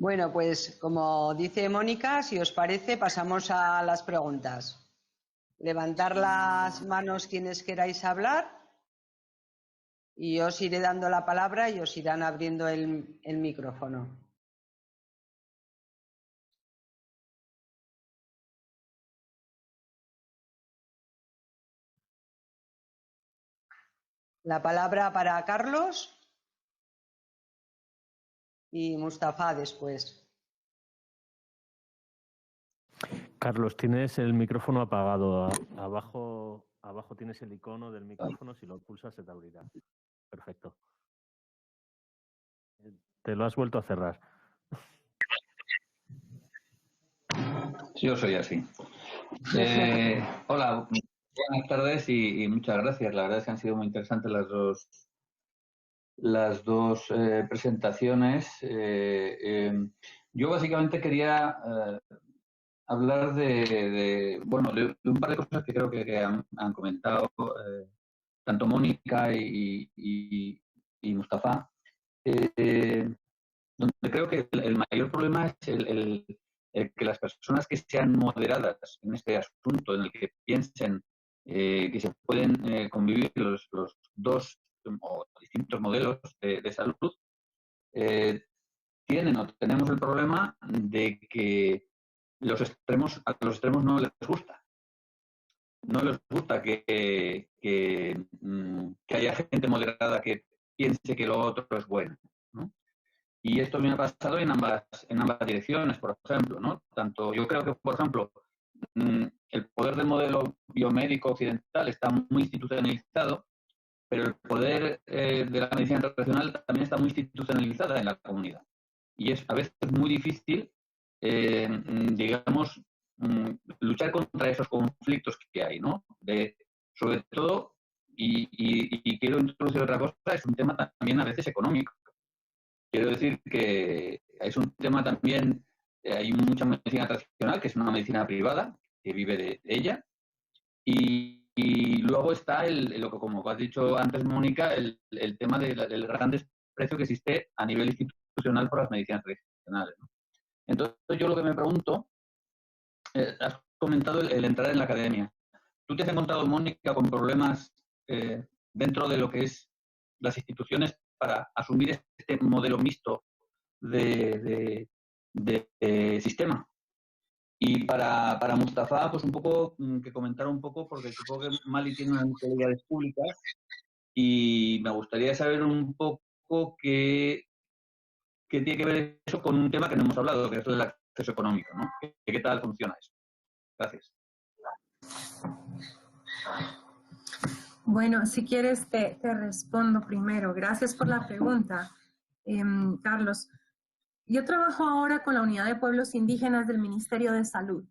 Bueno, pues como dice Mónica, si os parece, pasamos a las preguntas. Levantar las manos quienes queráis hablar y os iré dando la palabra y os irán abriendo el micrófono. La palabra para Carlos y Mustafa después. Carlos, tienes el micrófono apagado. Abajo tienes el icono del micrófono. Si lo pulsas se te abrirá. Perfecto. Te lo has vuelto a cerrar. Yo soy así. Hola, buenas tardes y muchas gracias. La verdad es que han sido muy interesantes las dos presentaciones. Yo básicamente quería hablar de un par de cosas que creo que han comentado tanto Mónica y Mustafa, donde creo que el mayor problema es el que las personas que sean moderadas en este asunto, en el que piensen que se pueden convivir los dos o distintos modelos de salud, tenemos el problema de que a los extremos no les gusta. No les gusta que haya gente moderada que piense que lo otro es bueno, ¿no? Y esto me ha pasado en ambas direcciones, por ejemplo, ¿no? Tanto yo creo que, por ejemplo, el poder del modelo biomédico occidental está muy institucionalizado, pero el poder de la medicina tradicional también está muy institucionalizada en la comunidad. Y es a veces muy difícil, digamos, luchar contra esos conflictos que hay, ¿no? Sobre todo, y quiero introducir otra cosa, es un tema también a veces económico. Quiero decir que es un tema también hay mucha medicina tradicional, que es una medicina privada, que vive de ella, y luego está, lo que como has dicho antes, Mónica, el tema del gran desprecio que existe a nivel institucional por las medicinas tradicionales, ¿no? Entonces, yo lo que me pregunto, has comentado el entrar en la academia. ¿Tú te has encontrado, Mónica, con problemas dentro de lo que es las instituciones para asumir este modelo mixto de sistema? Y para Mustafa, pues un poco que comentara un poco, porque supongo que Mali tiene unas utilidades públicas y me gustaría saber un poco qué tiene que ver eso con un tema que no hemos hablado, que es el acceso económico, ¿no? ¿Qué tal funciona eso? Gracias. Bueno, si quieres te respondo primero. Gracias por la pregunta, Carlos. Yo trabajo ahora con la Unidad de Pueblos Indígenas del Ministerio de Salud,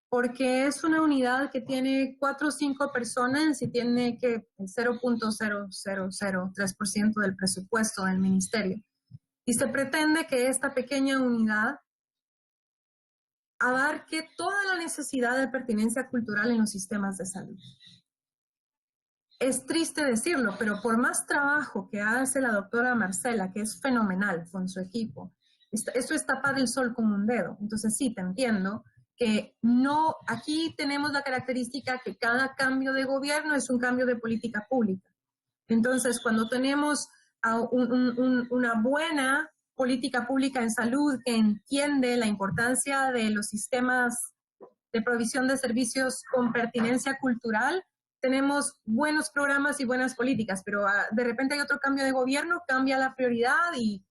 porque es una unidad que tiene 4 o 5 personas y tiene que 0.0003% del presupuesto del ministerio. Y se pretende que esta pequeña unidad abarque toda la necesidad de pertinencia cultural en los sistemas de salud. Es triste decirlo, pero por más trabajo que hace la doctora Marcela, que es fenomenal con su equipo, esto es tapar el sol con un dedo. Entonces sí, te entiendo que no, aquí tenemos la característica que cada cambio de gobierno es un cambio de política pública. Entonces, cuando tenemos una buena política pública en salud que entiende la importancia de los sistemas de provisión de servicios con pertinencia cultural, tenemos buenos programas y buenas políticas, pero de repente hay otro cambio de gobierno, cambia la prioridad y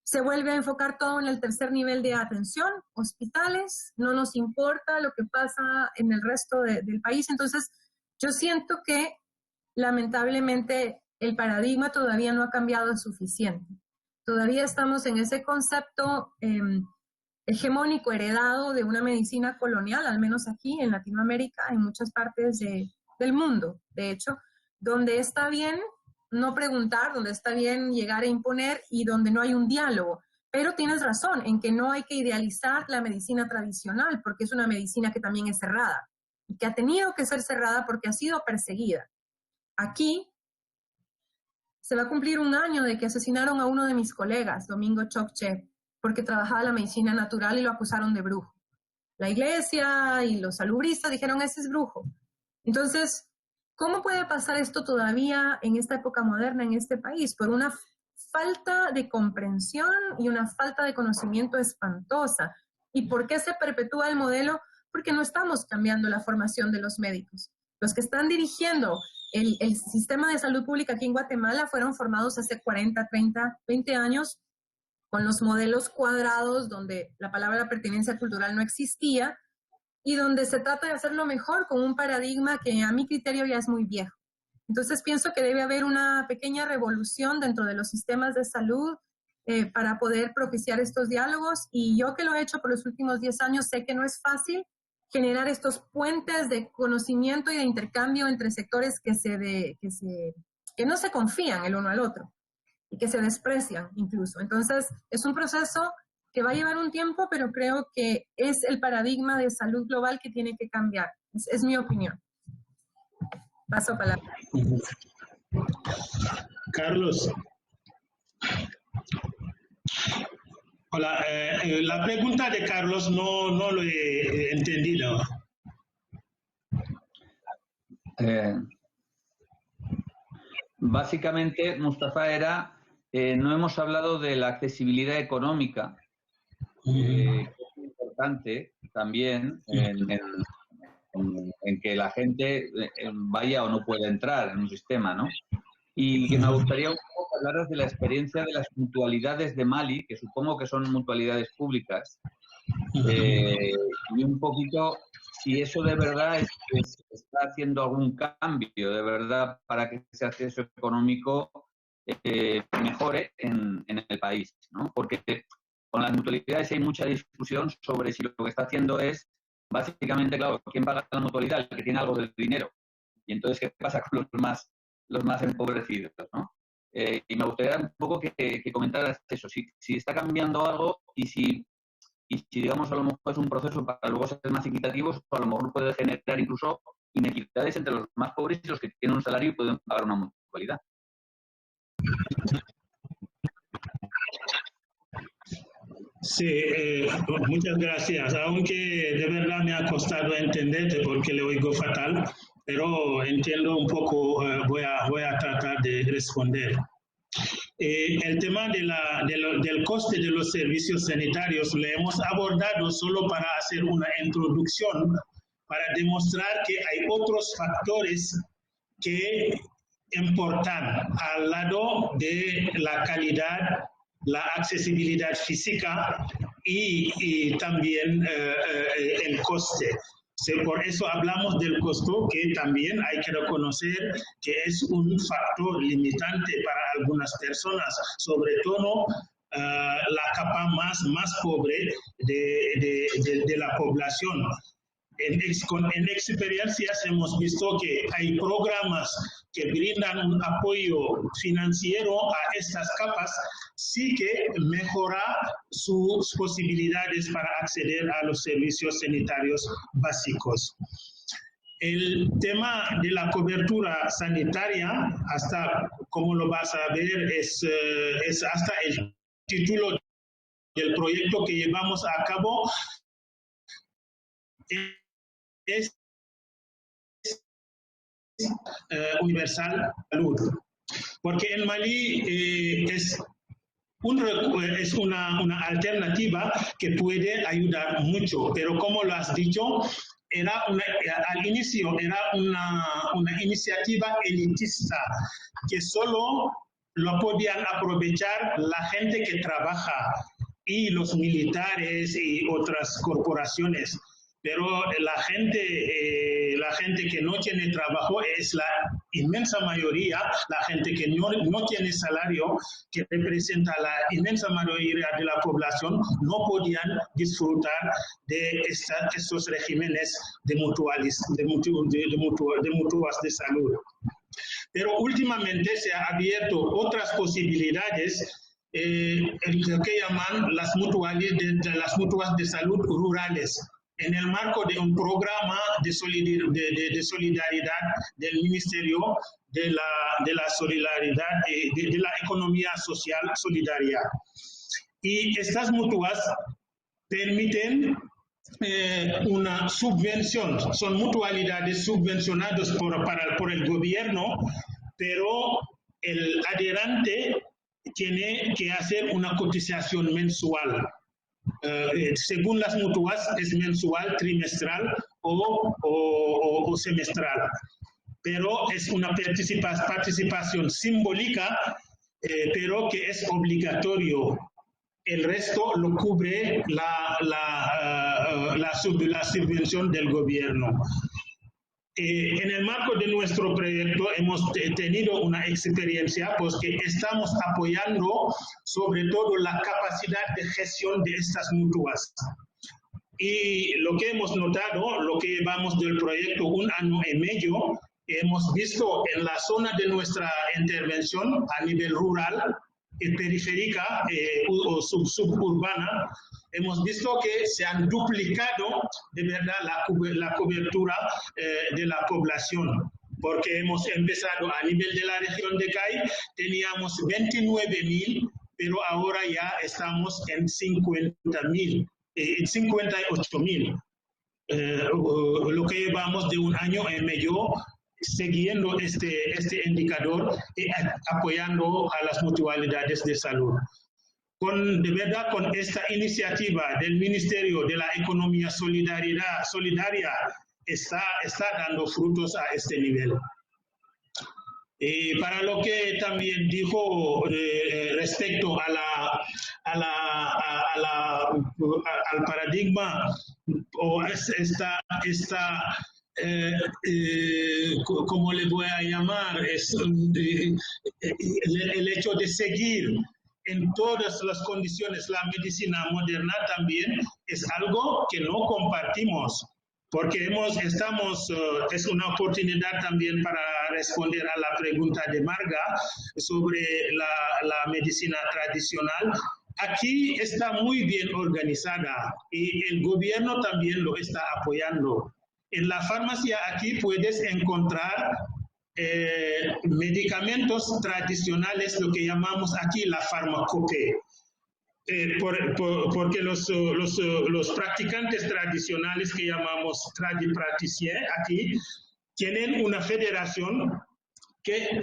se vuelve a enfocar todo en el tercer nivel de atención, hospitales, no nos importa lo que pasa en el resto del país. Entonces, yo siento que lamentablemente el paradigma todavía no ha cambiado suficiente. Todavía estamos en ese concepto hegemónico heredado de una medicina colonial, al menos aquí en Latinoamérica, en muchas partes del mundo, de hecho, donde está bien no preguntar, donde está bien llegar a imponer y donde no hay un diálogo. Pero tienes razón en que no hay que idealizar la medicina tradicional, porque es una medicina que también es cerrada y que ha tenido que ser cerrada porque ha sido perseguida. Aquí se va a cumplir 1 año de que asesinaron a uno de mis colegas, Domingo Chokche, porque trabajaba la medicina natural y lo acusaron de brujo. La iglesia y los salubristas dijeron, ese es brujo. Entonces, ¿cómo puede pasar esto todavía en esta época moderna en este país? Por una falta de comprensión y una falta de conocimiento espantosa. ¿Y por qué se perpetúa el modelo? Porque no estamos cambiando la formación de los médicos. Los que están dirigiendo el sistema de salud pública aquí en Guatemala fueron formados hace 40, 30, 20 años con los modelos cuadrados donde la palabra pertinencia cultural no existía, y donde se trata de hacerlo mejor con un paradigma que a mi criterio ya es muy viejo. Entonces pienso que debe haber una pequeña revolución dentro de los sistemas de salud para poder propiciar estos diálogos, y yo que lo he hecho por los últimos 10 años sé que no es fácil generar estos puentes de conocimiento y de intercambio entre sectores que no se confían el uno al otro y que se desprecian incluso. Entonces es un proceso que va a llevar un tiempo, pero creo que es el paradigma de salud global que tiene que cambiar. Es mi opinión. Paso palabra. Carlos. Hola, la pregunta de Carlos no lo he entendido. Básicamente, Mustafa, no hemos hablado de la accesibilidad económica, que es importante también en que la gente vaya o no pueda entrar en un sistema, ¿no? Y que me gustaría un poco que hablaras de la experiencia de las mutualidades de Mali, que supongo que son mutualidades públicas, y un poquito si eso de verdad está haciendo algún cambio, de verdad, para que ese acceso económico mejore en el país, ¿no? Porque con las mutualidades hay mucha discusión sobre si lo que está haciendo es, básicamente, claro, ¿quién paga la mutualidad? El que tiene algo de dinero. Y entonces, ¿qué pasa con los más empobrecidos, ¿no? Y me gustaría un poco que comentaras eso, si está cambiando algo y si y si digamos a lo mejor es un proceso para luego ser más equitativos, a lo mejor puede generar incluso inequidades entre los más pobres y los que tienen un salario y pueden pagar una mutualidad. Sí, muchas gracias. Aunque de verdad me ha costado entenderte porque le oigo fatal, pero entiendo un poco, voy a tratar de responder. El tema del coste de los servicios sanitarios lo hemos abordado solo para hacer una introducción, para demostrar que hay otros factores que importan al lado de la calidad, la accesibilidad física y también el coste. Por eso hablamos del costo, que también hay que reconocer que es un factor limitante para algunas personas, sobre todo la capa más pobre de la población. En experiencias hemos visto que hay programas que brindan un apoyo financiero a estas capas, sí que mejora sus posibilidades para acceder a los servicios sanitarios básicos. El tema de la cobertura sanitaria, hasta como lo vas a ver, es hasta el título del proyecto que llevamos a cabo, es universal salud, porque en Mali es una alternativa que puede ayudar mucho, pero como lo has dicho, al inicio era una iniciativa elitista que solo lo podían aprovechar la gente que trabaja y los militares y otras corporaciones. Pero la gente que no tiene trabajo es la inmensa mayoría, la gente que no tiene salario, que representa la inmensa mayoría de la población, no podían disfrutar de estos regímenes de mutuas de salud. Pero últimamente se han abierto otras posibilidades, lo que llaman las mutuas de salud rurales, en el marco de un programa de solidaridad del Ministerio de la Solidaridad, de la Economía Social Solidaria. Y estas mutuas permiten una subvención, son mutualidades subvencionadas por el gobierno, pero el adherente tiene que hacer una cotización mensual. Según las mutuas es mensual, trimestral o semestral, pero es una participación simbólica, pero que es obligatorio. El resto lo cubre la subvención del gobierno. En el marco de nuestro proyecto hemos tenido una experiencia, pues que estamos apoyando sobre todo la capacidad de gestión de estas mutuas. Y lo que hemos notado, lo que llevamos del proyecto 1 año y medio, hemos visto en la zona de nuestra intervención a nivel rural, periférica o suburbana, hemos visto que se han duplicado de verdad la cobertura de la población, porque hemos empezado a nivel de la región de CAI, teníamos 29.000, pero ahora ya estamos en 50.000, 58.000, lo que llevamos de 1 año y medio siguiendo este indicador y apoyando a las mutualidades de salud. De verdad, con esta iniciativa del Ministerio de la Economía Solidaria está dando frutos a este nivel. Para lo que también dijo respecto al paradigma o ¿cómo le voy a llamar? El hecho de seguir en todas las condiciones la medicina moderna también es algo que no compartimos, porque es una oportunidad también para responder a la pregunta de Marga sobre la medicina tradicional. aquí está muy bien organizada y el gobierno también lo está apoyando. En la farmacia aquí puedes encontrar medicamentos tradicionales, lo que llamamos aquí la farmacopea. Porque los practicantes tradicionales que llamamos tradipraticiens aquí tienen una federación que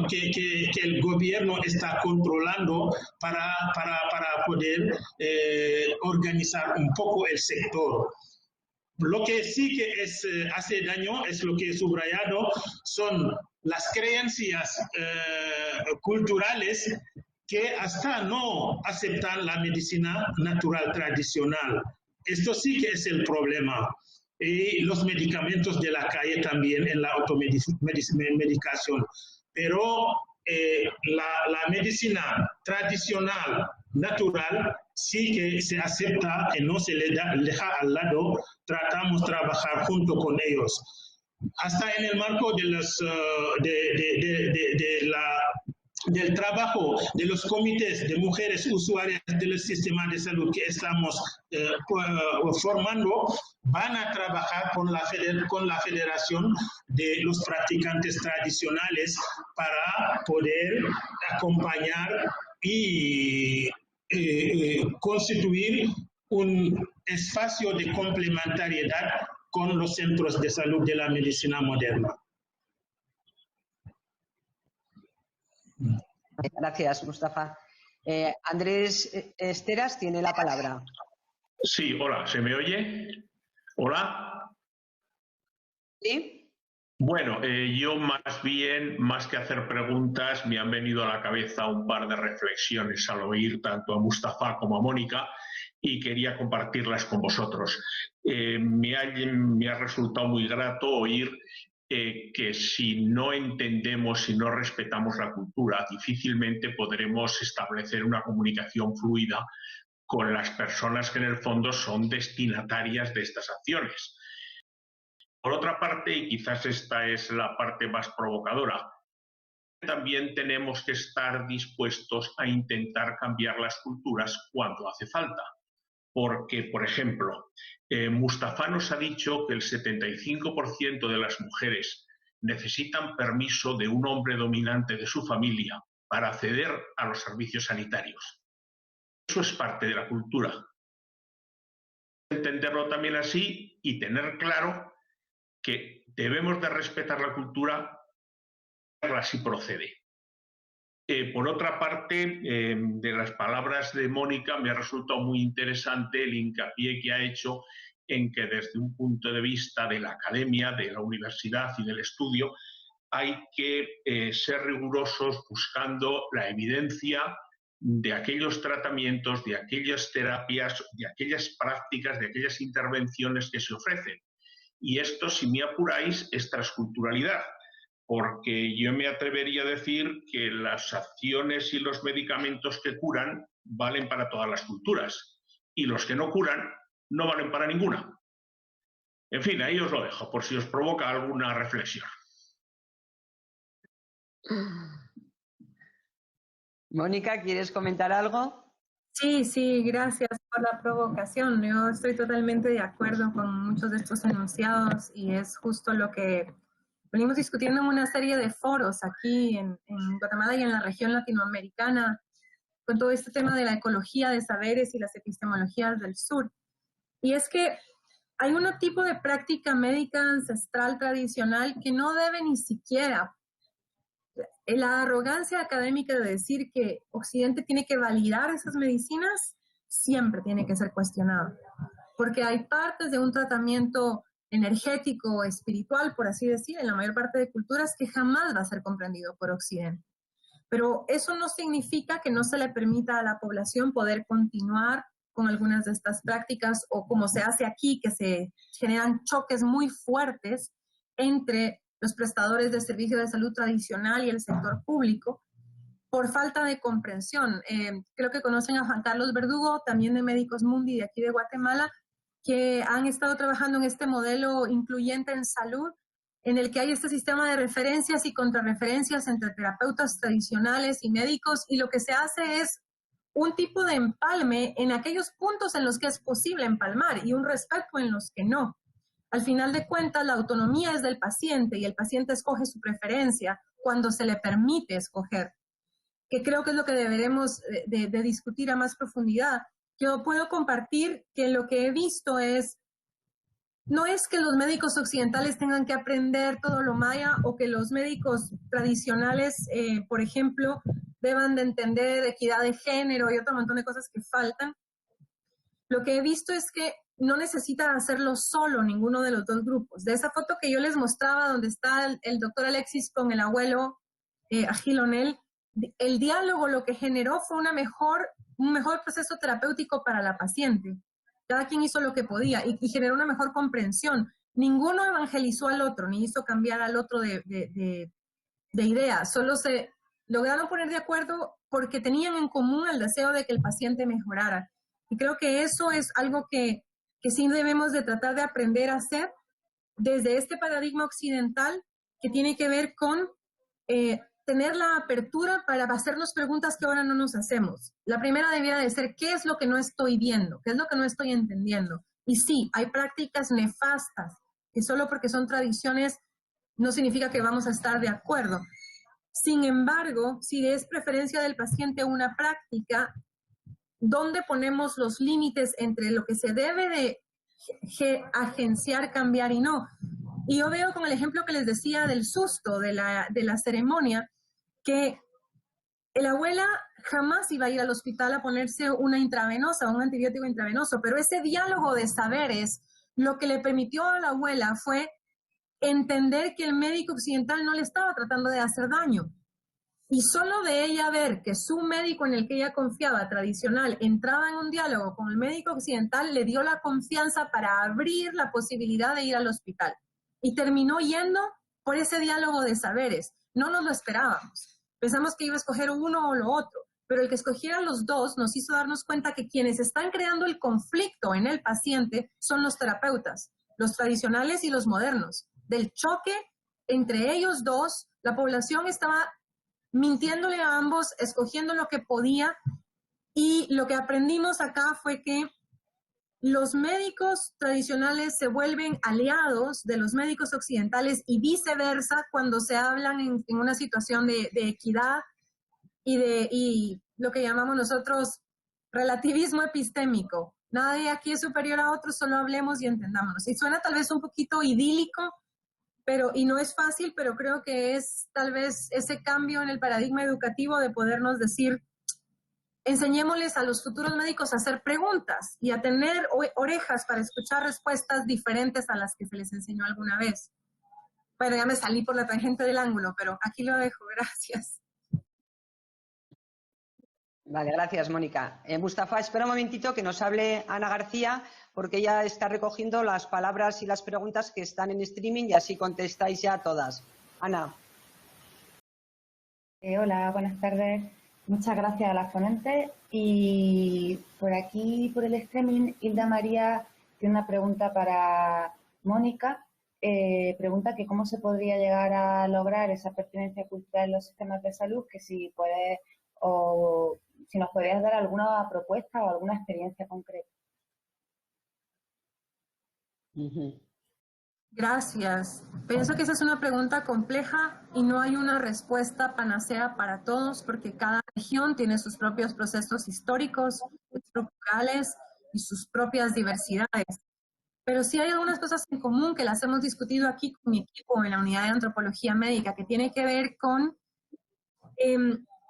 que el gobierno está controlando para poder organizar un poco el sector. Lo que sí que hace daño es lo que he subrayado, son las creencias culturales que hasta no aceptan la medicina natural tradicional. Esto sí que es el problema. Y los medicamentos de la calle también en la automedicación. Pero la medicina tradicional, natural, sí que se acepta y no se le deja al lado. Tratamos de trabajar junto con ellos. Hasta en el marco de del trabajo de los comités de mujeres usuarias del sistema de salud que estamos formando, van a trabajar con la Federación de los Practicantes Tradicionales para poder acompañar y constituir un espacio de complementariedad con los centros de salud de la medicina moderna. Gracias, Mustafa. Andrés Esteras tiene la palabra. Sí, hola, ¿se me oye? ¿Hola? ¿Sí? Bueno, yo más que hacer preguntas, me han venido a la cabeza un par de reflexiones al oír tanto a Mustafa como a Mónica y quería compartirlas con vosotros. Me ha resultado muy grato oír que si no entendemos, si no respetamos la cultura, difícilmente podremos establecer una comunicación fluida con las personas que en el fondo son destinatarias de estas acciones. Por otra parte, y quizás esta es la parte más provocadora, también tenemos que estar dispuestos a intentar cambiar las culturas cuando hace falta. Porque, por ejemplo, Mustafa nos ha dicho que el 75% de las mujeres necesitan permiso de un hombre dominante de su familia para acceder a los servicios sanitarios. Eso es parte de la cultura. Entenderlo también así y tener claro que debemos de respetar la cultura si procede. Por otra parte, de las palabras de Mónica me ha resultado muy interesante el hincapié que ha hecho en que desde un punto de vista de la academia, de la universidad y del estudio, hay que ser rigurosos buscando la evidencia de aquellos tratamientos, de aquellas terapias, de aquellas prácticas, de aquellas intervenciones que se ofrecen. Y esto, si me apuráis, es transculturalidad. Porque yo me atrevería a decir que las acciones y los medicamentos que curan valen para todas las culturas y los que no curan no valen para ninguna. En fin, ahí os lo dejo, por si os provoca alguna reflexión. Mónica, ¿quieres comentar algo? Sí, gracias por la provocación. Yo estoy totalmente de acuerdo con muchos de estos enunciados y es justo lo que venimos discutiendo en una serie de foros aquí en Guatemala y en la región latinoamericana con todo este tema de la ecología de saberes y las epistemologías del sur. Y es que hay un tipo de práctica médica ancestral tradicional que no debe ni siquiera, la arrogancia académica de decir que Occidente tiene que validar esas medicinas siempre tiene que ser cuestionado, porque hay partes de un tratamiento energético, espiritual, por así decir, en la mayor parte de culturas que jamás va a ser comprendido por Occidente. Pero eso no significa que no se le permita a la población poder continuar con algunas de estas prácticas o como se hace aquí, que se generan choques muy fuertes entre los prestadores de servicios de salud tradicional y el sector público por falta de comprensión. Creo que conocen a Juan Carlos Verdugo, también de Médicos Mundi de aquí de Guatemala, que han estado trabajando en este modelo incluyente en salud en el que hay este sistema de referencias y contrarreferencias entre terapeutas tradicionales y médicos, y lo que se hace es un tipo de empalme en aquellos puntos en los que es posible empalmar y un respeto en los que no. Al final de cuentas, la autonomía es del paciente y el paciente escoge su preferencia cuando se le permite escoger, que creo que es lo que deberemos de discutir a más profundidad. Yo puedo compartir que lo que he visto no es que los médicos occidentales tengan que aprender todo lo maya o que los médicos tradicionales, por ejemplo, deban de entender equidad de género y otro montón de cosas que faltan. Lo que he visto es que no necesitan hacerlo solo ninguno de los dos grupos. De esa foto que yo les mostraba donde está el doctor Alexis con el abuelo Agil Onel, el diálogo lo que generó fue un mejor proceso terapéutico para la paciente. Cada quien hizo lo que podía y generó una mejor comprensión. Ninguno evangelizó al otro, ni hizo cambiar al otro de idea. Solo se lograron poner de acuerdo porque tenían en común el deseo de que el paciente mejorara. Y creo que eso es algo que sí debemos de tratar de aprender a hacer desde este paradigma occidental que tiene que ver con tener la apertura para hacernos preguntas que ahora no nos hacemos. La primera debiera de ser, ¿qué es lo que no estoy viendo? ¿Qué es lo que no estoy entendiendo? Y sí, hay prácticas nefastas, que solo porque son tradiciones no significa que vamos a estar de acuerdo. Sin embargo, si es preferencia del paciente una práctica, ¿dónde ponemos los límites entre lo que se debe de agenciar, cambiar y no? Y yo veo con el ejemplo que les decía del susto, de la ceremonia, que la abuela jamás iba a ir al hospital a ponerse una intravenosa, un antibiótico intravenoso, pero ese diálogo de saberes, lo que le permitió a la abuela fue entender que el médico occidental no le estaba tratando de hacer daño. Y solo de ella ver que su médico en el que ella confiaba, tradicional, entraba en un diálogo con el médico occidental, le dio la confianza para abrir la posibilidad de ir al hospital. Y terminó yendo por ese diálogo de saberes. No nos lo esperábamos. Pensamos que iba a escoger uno o lo otro, pero el que escogiera los dos nos hizo darnos cuenta que quienes están creando el conflicto en el paciente son los terapeutas, los tradicionales y los modernos. Del choque entre ellos dos, la población estaba mintiéndole a ambos, escogiendo lo que podía, y lo que aprendimos acá fue que los médicos tradicionales se vuelven aliados de los médicos occidentales y viceversa cuando se hablan en una situación de equidad y lo que llamamos nosotros relativismo epistémico. Nadie aquí es superior a otro, solo hablemos y entendámonos. Y suena tal vez un poquito idílico, y no es fácil, pero creo que es tal vez ese cambio en el paradigma educativo de podernos decir, enseñémosles a los futuros médicos a hacer preguntas y a tener orejas para escuchar respuestas diferentes a las que se les enseñó alguna vez. Bueno, ya me salí por la tangente del ángulo, pero aquí lo dejo. Gracias. Vale, gracias, Mónica. Mustafa, espera un momentito que nos hable Ana García, porque ella está recogiendo las palabras y las preguntas que están en streaming y así contestáis ya todas. Ana. Hola, buenas tardes. Muchas gracias a las ponentes. Y por aquí, por el streaming, Hilda María tiene una pregunta para Mónica. Pregunta que cómo se podría llegar a lograr esa pertinencia cultural en los sistemas de salud, que si puedes o si nos podrías dar alguna propuesta o alguna experiencia concreta. Gracias. Pienso que esa es una pregunta compleja y no hay una respuesta panacea para todos porque cada región tiene sus propios procesos históricos, estructurales y sus propias diversidades. Pero sí hay algunas cosas en común que las hemos discutido aquí con mi equipo en la unidad de antropología médica, que tiene que ver con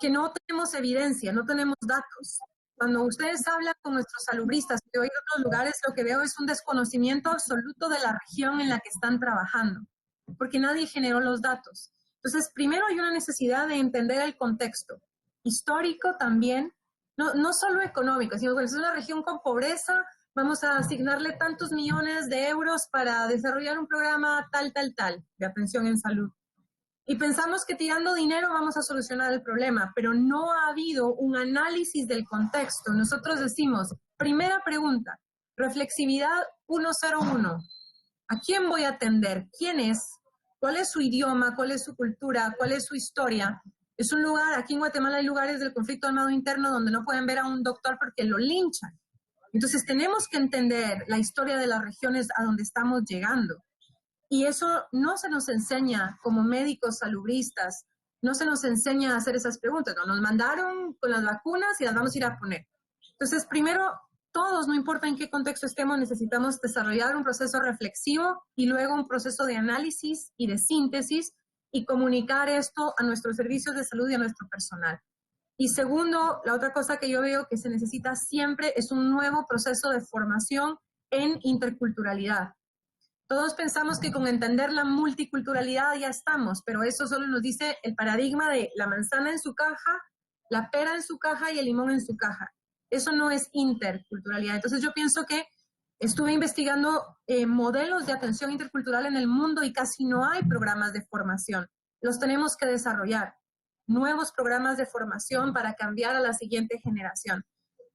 que no tenemos evidencia, no tenemos datos. Cuando ustedes hablan con nuestros salubristas de otros lugares, lo que veo es un desconocimiento absoluto de la región en la que están trabajando, porque nadie generó los datos. Entonces, primero hay una necesidad de entender el contexto histórico también, no solo económico, sino que es una región con pobreza, vamos a asignarle tantos millones de euros para desarrollar un programa tal de atención en salud. Y pensamos que tirando dinero vamos a solucionar el problema, pero no ha habido un análisis del contexto. Nosotros decimos, primera pregunta, reflexividad 101. ¿A quién voy a atender? ¿Quién es? cuál es su idioma, cuál es su cultura, cuál es su historia. Es un lugar, aquí en Guatemala hay lugares del conflicto armado interno donde no pueden ver a un doctor porque lo linchan. Entonces tenemos que entender la historia de las regiones a donde estamos llegando. Y eso no se nos enseña como médicos salubristas, no se nos enseña a hacer esas preguntas. No, nos mandaron con las vacunas y las vamos a ir a poner. Entonces, primero, todos, no importa en qué contexto estemos, necesitamos desarrollar un proceso reflexivo y luego un proceso de análisis y de síntesis y comunicar esto a nuestros servicios de salud y a nuestro personal. Y segundo, la otra cosa que yo veo que se necesita siempre es un nuevo proceso de formación en interculturalidad. Todos pensamos que con entender la multiculturalidad ya estamos, pero eso solo nos dice el paradigma de la manzana en su caja, la pera en su caja y el limón en su caja. Eso no es interculturalidad. Entonces yo pienso que estuve investigando modelos de atención intercultural en el mundo y casi no hay programas de formación. Los tenemos que desarrollar. Nuevos programas de formación para cambiar a la siguiente generación.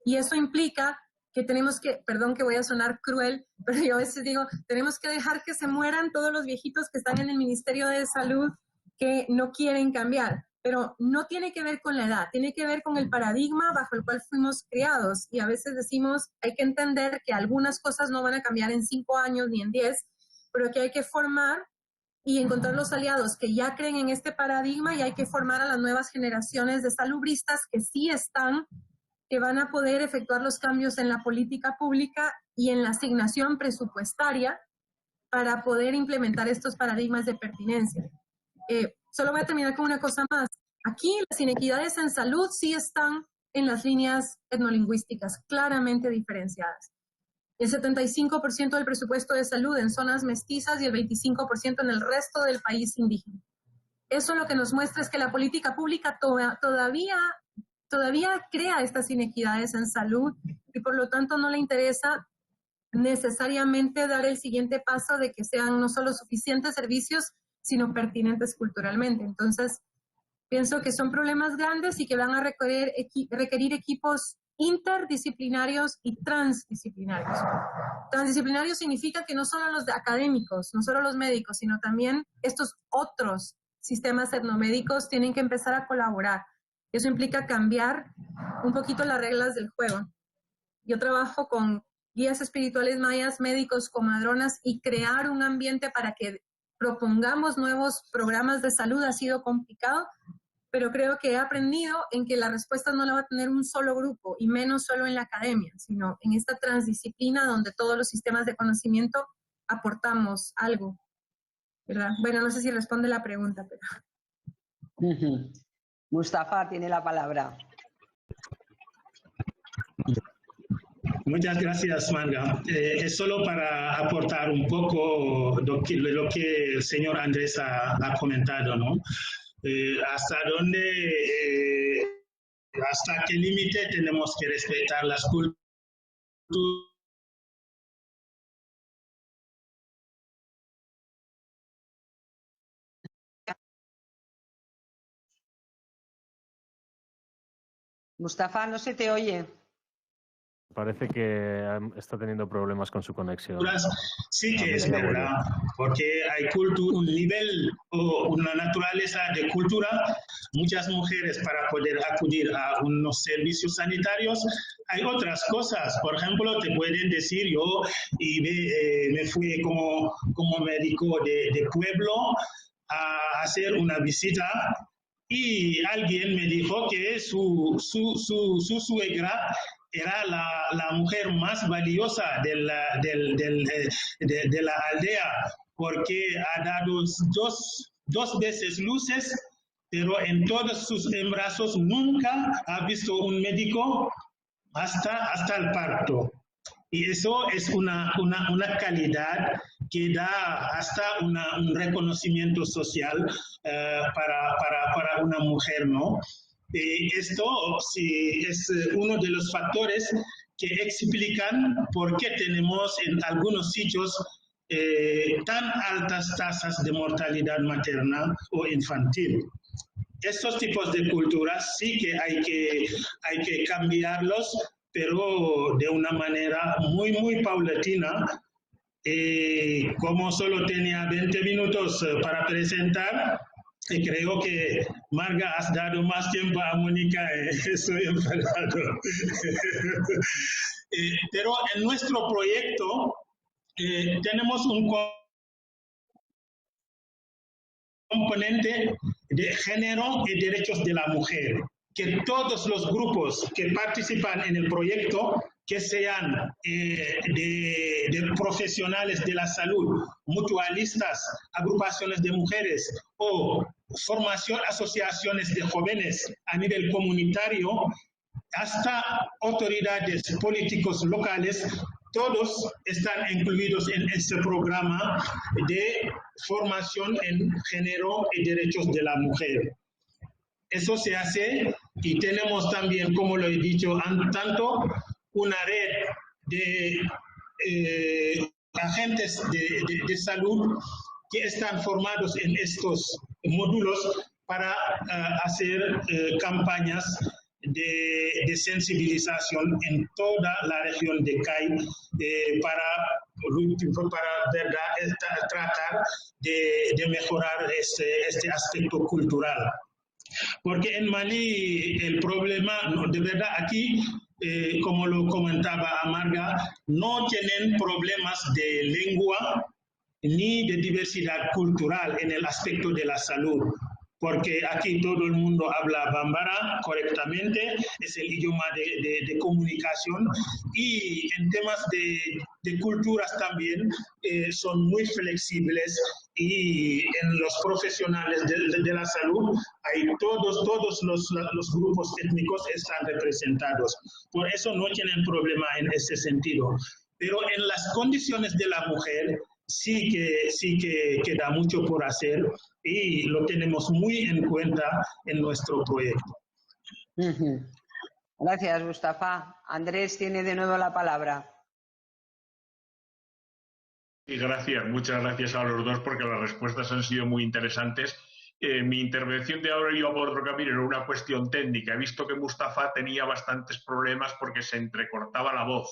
Y eso implica que tenemos que, perdón que voy a sonar cruel, pero yo a veces digo, tenemos que dejar que se mueran todos los viejitos que están en el Ministerio de Salud que no quieren cambiar. Pero no tiene que ver con la edad, tiene que ver con el paradigma bajo el cual fuimos criados. Y a veces decimos, hay que entender que algunas cosas no van a cambiar en 5 años ni en 10, pero que hay que formar y encontrar los aliados que ya creen en este paradigma y hay que formar a las nuevas generaciones de salubristas que sí están, que van a poder efectuar los cambios en la política pública y en la asignación presupuestaria para poder implementar estos paradigmas de pertinencia. Solo voy a terminar con una cosa más. Aquí las inequidades en salud sí están en las líneas etnolingüísticas, claramente diferenciadas. El 75% del presupuesto de salud en zonas mestizas y el 25% en el resto del país indígena. Eso lo que nos muestra es que la política pública todavía crea estas inequidades en salud y por lo tanto no le interesa necesariamente dar el siguiente paso de que sean no solo suficientes servicios, sino pertinentes culturalmente. Entonces, pienso que son problemas grandes y que van a requerir equipos interdisciplinarios y transdisciplinarios. Transdisciplinarios significa que no solo los académicos, no solo los médicos, sino también estos otros sistemas etnomédicos tienen que empezar a colaborar. Eso implica cambiar un poquito las reglas del juego. Yo trabajo con guías espirituales mayas, médicos, comadronas y crear un ambiente para que propongamos nuevos programas de salud ha sido complicado, pero creo que he aprendido en que la respuesta no la va a tener un solo grupo y menos solo en la academia, sino en esta transdisciplina donde todos los sistemas de conocimiento aportamos algo, ¿verdad? Bueno, no sé si responde la pregunta, pero... Mustafa tiene la palabra. Muchas gracias, Manga. Es solo para aportar un poco lo que el señor Andrés ha comentado, ¿no? Hasta qué límite tenemos que respetar las culturas. Mustafa, no se te oye. Parece que está teniendo problemas con su conexión. Sí que es verdad, porque hay un nivel o una naturaleza de cultura. Muchas mujeres para poder acudir a unos servicios sanitarios, hay otras cosas. Por ejemplo, te pueden decir, yo me fui como médico de pueblo a hacer una visita y alguien me dijo que su suegra era la mujer más valiosa de la aldea, porque ha dado dos veces luces, pero en todos sus embarazos nunca ha visto un médico hasta el parto. Y eso es una calidad que da hasta un reconocimiento social para una mujer, ¿no? Esto sí es uno de los factores que explican por qué tenemos en algunos sitios tan altas tasas de mortalidad materna o infantil. Estos tipos de culturas sí que hay que cambiarlos, pero de una manera muy, muy paulatina, Como solo tenía 20 minutos para presentar, creo que Marga has dado más tiempo a Mónica, estoy enfadado. Pero en nuestro proyecto tenemos un componente de género y derechos de la mujer, que todos los grupos que participan en el proyecto, que sean de profesionales de la salud, mutualistas, agrupaciones de mujeres o asociaciones de jóvenes a nivel comunitario, hasta autoridades políticos locales, todos están incluidos en este programa de formación en género y derechos de la mujer. Eso se hace y tenemos también, como lo he dicho tanto, una red de agentes de salud que están formados en estos módulos para hacer campañas de sensibilización en toda la región de CAI para tratar de mejorar este aspecto cultural. Porque en Mali el problema, de verdad aquí, como lo comentaba Marga, no tienen problemas de lengua ni de diversidad cultural en el aspecto de la salud. Porque aquí todo el mundo habla bambara correctamente, es el idioma de comunicación, y en temas de culturas también son muy flexibles, y en los profesionales de la salud hay todos los grupos étnicos están representados. Por eso no tienen problema en ese sentido. Pero en las condiciones de la mujer sí que queda mucho por hacer, y lo tenemos muy en cuenta en nuestro proyecto. Gracias, Mustafa. Andrés tiene de nuevo la palabra. Sí, gracias. Muchas gracias a los dos porque las respuestas han sido muy interesantes. Mi intervención de ahora iba por otro camino, era una cuestión técnica. He visto que Mustafa tenía bastantes problemas porque se entrecortaba la voz.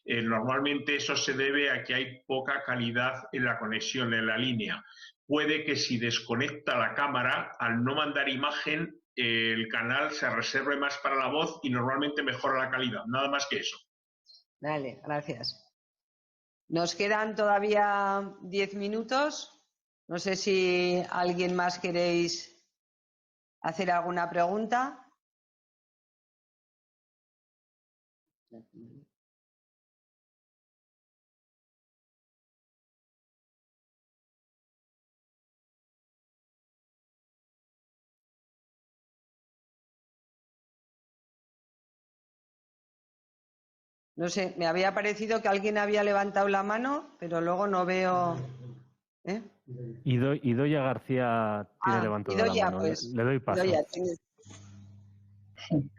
Normalmente eso se debe a que hay poca calidad en la conexión, en la línea. Puede que si desconecta la cámara, al no mandar imagen, el canal se reserve más para la voz y normalmente mejora la calidad. Nada más que eso. Vale, gracias. Nos quedan todavía 10 minutos. No sé si alguien más queréis hacer alguna pregunta. No sé, me había parecido que alguien había levantado la mano, pero luego no veo. Idoia García tiene levantada Idoia, la mano. pues, le doy paso. Sí.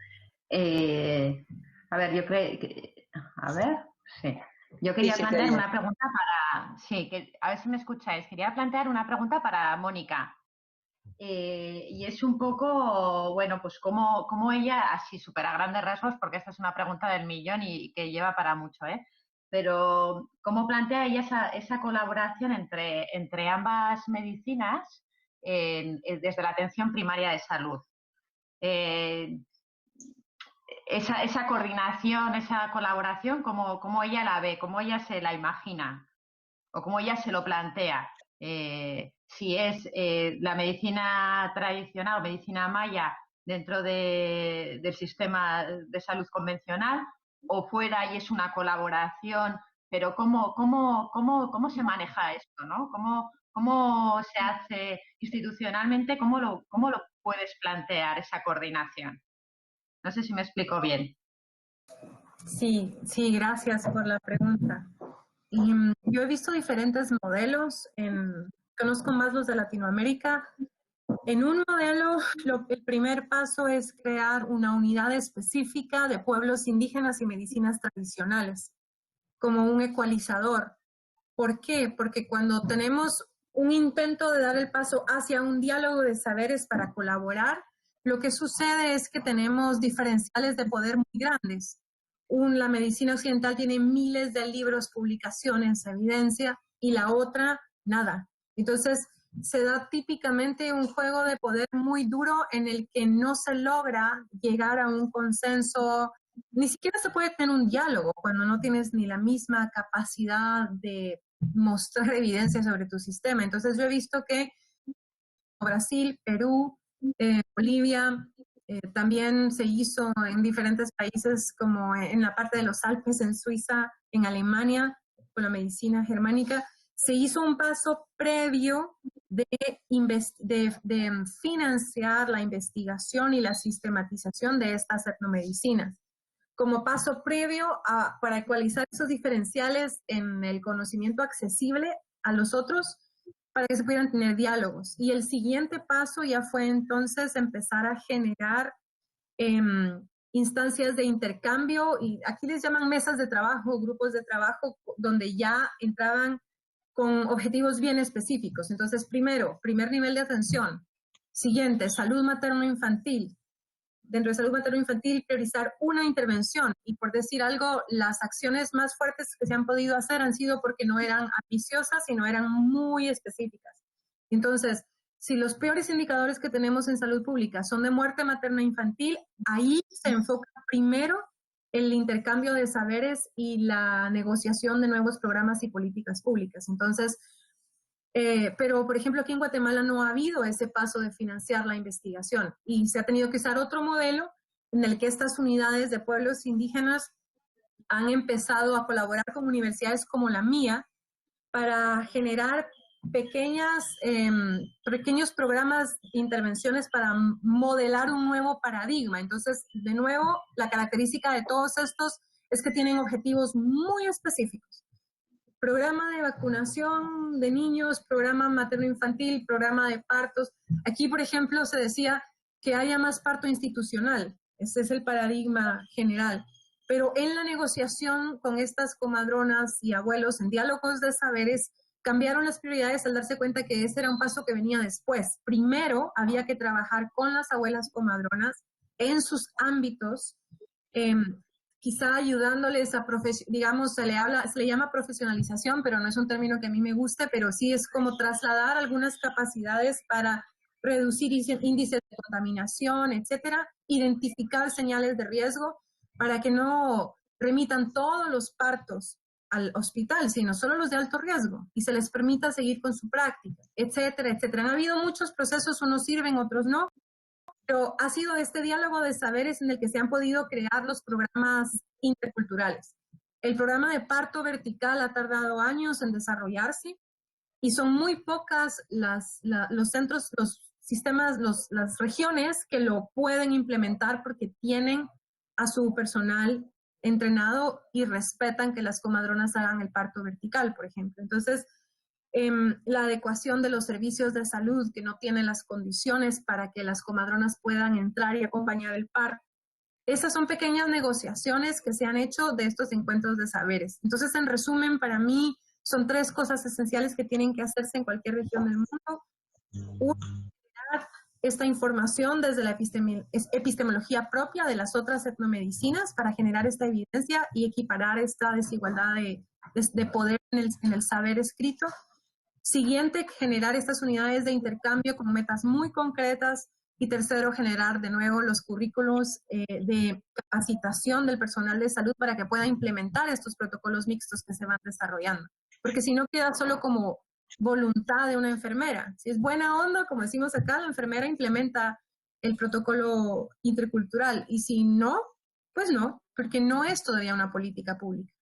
A ver, yo creo que... A ver, sí. Yo quería plantear una pregunta para... Sí, a ver si me escucháis. Quería plantear una pregunta para Mónica. Y es un poco, bueno, pues cómo ella, así súper a grandes rasgos, porque esta es una pregunta del millón y que lleva para mucho, pero cómo plantea ella esa colaboración entre ambas medicinas desde la atención primaria de salud. Esa coordinación, esa colaboración, cómo ella la ve, cómo ella se la imagina o cómo ella se lo plantea. Si es la medicina tradicional o medicina maya dentro del sistema de salud convencional o fuera y es una colaboración, pero cómo se maneja esto, ¿no? ¿Cómo se hace institucionalmente? ¿Cómo lo puedes plantear esa coordinación? No sé si me explico bien. Sí, gracias por la pregunta. Yo he visto diferentes modelos, conozco más los de Latinoamérica. En un modelo, el primer paso es crear una unidad específica de pueblos indígenas y medicinas tradicionales, como un ecualizador. ¿Por qué? Porque cuando tenemos un intento de dar el paso hacia un diálogo de saberes para colaborar, lo que sucede es que tenemos diferenciales de poder muy grandes. la medicina occidental tiene miles de libros, publicaciones, evidencia, y la otra, nada. Entonces, se da típicamente un juego de poder muy duro en el que no se logra llegar a un consenso, ni siquiera se puede tener un diálogo cuando no tienes ni la misma capacidad de mostrar evidencia sobre tu sistema. Entonces, yo he visto que Brasil, Perú, Bolivia, también se hizo en diferentes países como en la parte de los Alpes, en Suiza, en Alemania, con la medicina germánica, se hizo un paso previo de financiar la investigación y la sistematización de estas etnomedicinas, como paso previo para ecualizar esos diferenciales en el conocimiento accesible a los otros, para que se pudieran tener diálogos. Y el siguiente paso ya fue entonces empezar a generar instancias de intercambio, y aquí les llaman mesas de trabajo, grupos de trabajo, donde ya entraban con objetivos bien específicos. Entonces, primero, primer nivel de atención. Siguiente, salud materno-infantil. Dentro de salud materno-infantil, priorizar una intervención. Y por decir algo, las acciones más fuertes que se han podido hacer han sido porque no eran ambiciosas, sino eran muy específicas. Entonces, si los peores indicadores que tenemos en salud pública son de muerte materno-infantil, ahí se enfoca primero el intercambio de saberes y la negociación de nuevos programas y políticas públicas. Entonces, pero por ejemplo aquí en Guatemala no ha habido ese paso de financiar la investigación y se ha tenido que usar otro modelo en el que estas unidades de pueblos indígenas han empezado a colaborar con universidades como la mía para generar pequeños programas de intervenciones para modelar un nuevo paradigma. Entonces, de nuevo, la característica de todos estos es que tienen objetivos muy específicos. Programa de vacunación de niños, programa materno-infantil, programa de partos. Aquí, por ejemplo, se decía que haya más parto institucional. Ese es el paradigma general. Pero en la negociación con estas comadronas y abuelos, en diálogos de saberes, cambiaron las prioridades al darse cuenta que ese era un paso que venía después. Primero, había que trabajar con las abuelas comadronas en sus ámbitos, quizá ayudándoles a, digamos, se le llama profesionalización, pero no es un término que a mí me guste, pero sí es como trasladar algunas capacidades para reducir índices de contaminación, etcétera, identificar señales de riesgo para que no remitan todos los partos al hospital, sino solo los de alto riesgo, y se les permita seguir con su práctica, etcétera, etcétera. Han habido muchos procesos, unos sirven, otros no, pero ha sido este diálogo de saberes en el que se han podido crear los programas interculturales. El programa de parto vertical ha tardado años en desarrollarse y son muy pocas los centros, los sistemas, las regiones que lo pueden implementar porque tienen a su personal entrenado y respetan que las comadronas hagan el parto vertical, por ejemplo. Entonces, la adecuación de los servicios de salud que no tienen las condiciones para que las comadronas puedan entrar y acompañar el parto. Esas son pequeñas negociaciones que se han hecho de estos encuentros de saberes. Entonces, en resumen, para mí son 3 cosas esenciales que tienen que hacerse en cualquier región del mundo. Uno, esta información desde la epistemología propia de las otras etnomedicinas para generar esta evidencia y equiparar esta desigualdad de poder en el saber escrito. Siguiente, generar estas unidades de intercambio con metas muy concretas. Y tercero, generar de nuevo los currículos de capacitación del personal de salud para que pueda implementar estos protocolos mixtos que se van desarrollando. Porque si no queda solo como voluntad de una enfermera. Si es buena onda, como decimos acá, la enfermera implementa el protocolo intercultural. Y si no, pues no, porque no es todavía una política pública.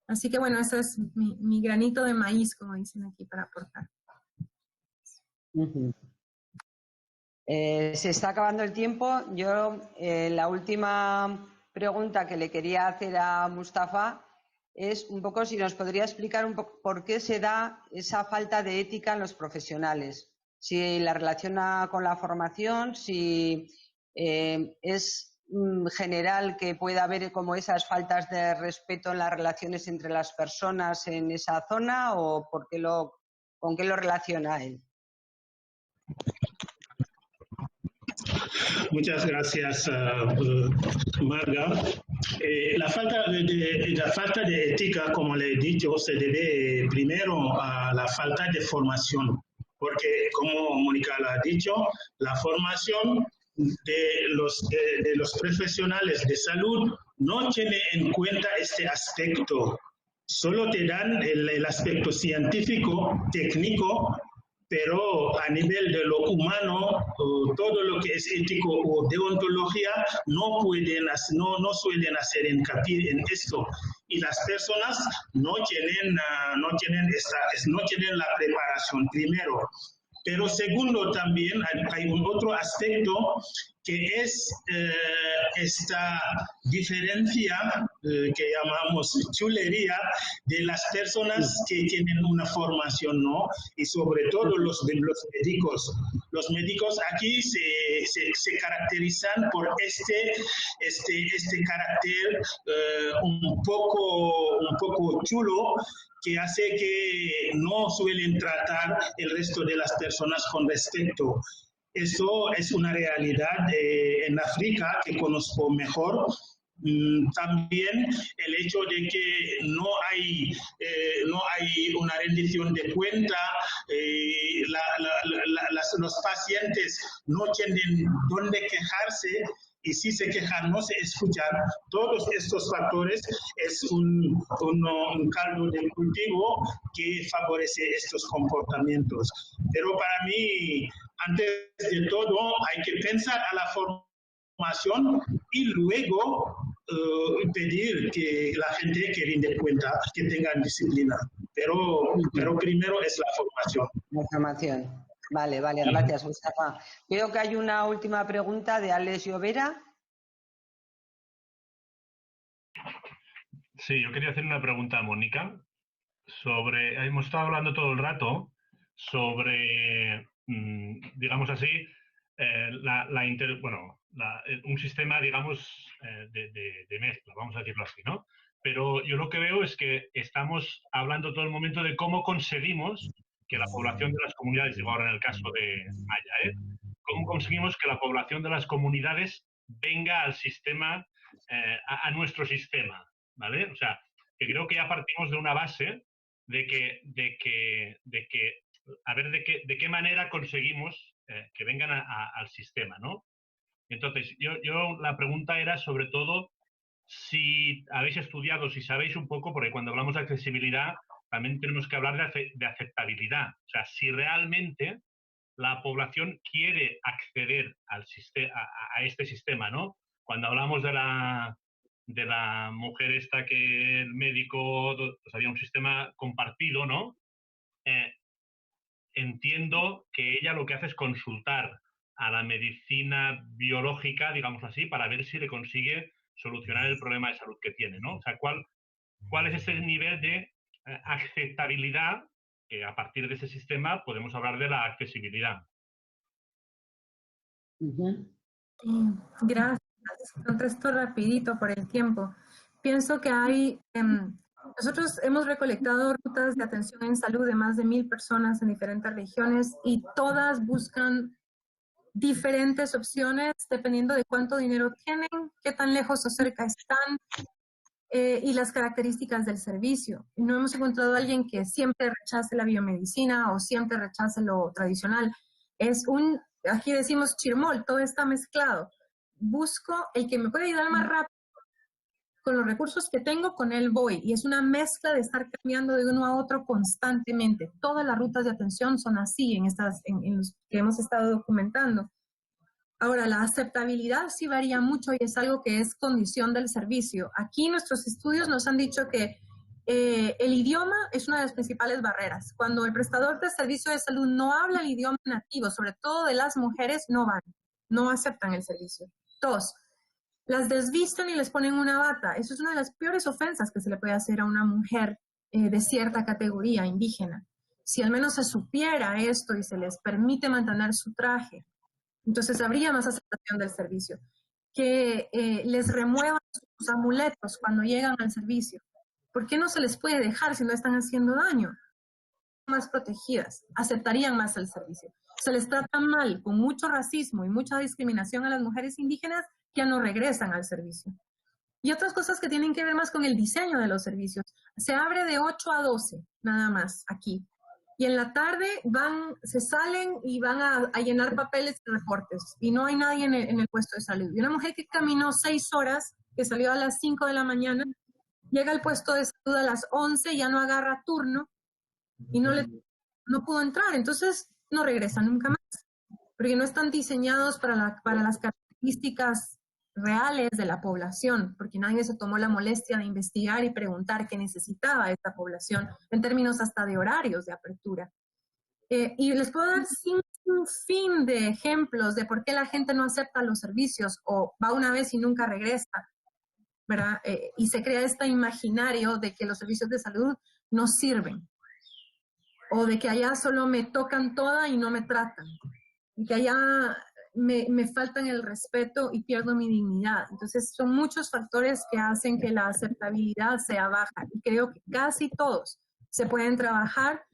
Así que bueno, ese es mi granito de maíz, como dicen aquí, para aportar. Se está acabando el tiempo. Yo la última pregunta que le quería hacer a Mustafa es un poco si nos podría explicar un poco por qué se da esa falta de ética en los profesionales. Si la relaciona con la formación, si es general que pueda haber como esas faltas de respeto en las relaciones entre las personas en esa zona o con qué lo relaciona él. Muchas gracias, Marga. La falta de ética, como le he dicho, se debe primero a la falta de formación, porque como Mónica lo ha dicho, la formación de los profesionales de salud no tiene en cuenta este aspecto. Solo te dan el aspecto científico, técnico, pero a nivel de lo humano, todo lo que es ético o deontología no suelen hacer hincapié en esto. Y las personas no tienen la preparación primero. Pero segundo, también hay un otro aspecto que es esta diferencia que llamamos chulería de las personas que tienen una formación, ¿no? Y sobre todo los médicos. Los médicos aquí se caracterizan por este carácter un poco chulo, que hace que no suelen tratar el resto de las personas con respeto. Eso es una realidad en África que conozco mejor. También el hecho de que no hay una rendición de cuenta, los pacientes no tienen dónde quejarse, y si se quejan no se escuchan. Todos estos factores es un caldo de cultivo que favorece estos comportamientos. Pero para mí, antes de todo, hay que pensar a la formación y luego pedir que la gente que rinde cuenta, que tengan disciplina. Pero primero es la formación. La formación. Vale, gracias, Mustafa. Veo que hay una última pregunta de Alex Llovera. Sí, yo quería hacer una pregunta a Mónica sobre, hemos estado hablando todo el rato sobre, digamos así, un sistema, digamos, de mezcla, vamos a decirlo así, ¿no? Pero yo lo que veo es que estamos hablando todo el momento de cómo conseguimos que la población de las comunidades, digo ahora en el caso de Maya, cómo conseguimos que la población de las comunidades venga al sistema, a nuestro sistema, ¿vale? O sea, que creo que ya partimos de una base de qué manera conseguimos que vengan al sistema, ¿no? Entonces, yo la pregunta era sobre todo si habéis estudiado, si sabéis un poco, porque cuando hablamos de accesibilidad también tenemos que hablar de aceptabilidad. O sea, si realmente la población quiere acceder a este sistema, ¿no? Cuando hablamos de la mujer esta que el médico, pues había un sistema compartido, ¿no? Entiendo que ella lo que hace es consultar a la medicina biológica, digamos así, para ver si le consigue solucionar el problema de salud que tiene, ¿no? O sea, ¿cuál es ese nivel de aceptabilidad que a partir de ese sistema podemos hablar de la accesibilidad? Gracias. Contesto rapidito por el tiempo. Pienso que hay... nosotros hemos recolectado rutas de atención en salud de más de 1000 personas en diferentes regiones y todas buscan diferentes opciones dependiendo de cuánto dinero tienen, qué tan lejos o cerca están y las características del servicio. No hemos encontrado a alguien que siempre rechace la biomedicina o siempre rechace lo tradicional. Aquí decimos chirmol, todo está mezclado. Busco el que me puede ayudar más rápido. Con los recursos que tengo, con él voy. Y es una mezcla de estar cambiando de uno a otro constantemente. Todas las rutas de atención son así en los que hemos estado documentando. Ahora, la aceptabilidad sí varía mucho y es algo que es condición del servicio. Aquí nuestros estudios nos han dicho que el idioma es una de las principales barreras. Cuando el prestador de servicio de salud no habla el idioma nativo, sobre todo de las mujeres, no aceptan el servicio. 2, las desvisten y les ponen una bata. Eso es una de las peores ofensas que se le puede hacer a una mujer de cierta categoría indígena. Si al menos se supiera esto y se les permite mantener su traje, entonces habría más aceptación del servicio. Que les remuevan sus amuletos cuando llegan al servicio. ¿Por qué no se les puede dejar si no están haciendo daño? Más protegidas, aceptarían más el servicio. se les trata mal, con mucho racismo y mucha discriminación a las mujeres indígenas, ya no regresan al servicio. Y otras cosas que tienen que ver más con el diseño de los servicios. Se abre de 8 a 12, nada más, aquí. Y en la tarde se salen y van a llenar papeles y reportes. Y no hay nadie en el puesto de salud. Y una mujer que caminó 6 horas, que salió a las 5 de la mañana, llega al puesto de salud a las 11, ya no agarra turno y no pudo entrar. Entonces no regresa nunca más. Porque no están diseñados para las características reales de la población, porque nadie se tomó la molestia de investigar y preguntar qué necesitaba esta población en términos hasta de horarios de apertura. Y les puedo dar un fin de ejemplos de por qué la gente no acepta los servicios o va una vez y nunca regresa, ¿verdad? Y se crea este imaginario de que los servicios de salud no sirven o de que allá solo me tocan toda y no me tratan y que allá me faltan el respeto y pierdo mi dignidad. Entonces, son muchos factores que hacen que la aceptabilidad sea baja. Y creo que casi todos se pueden trabajar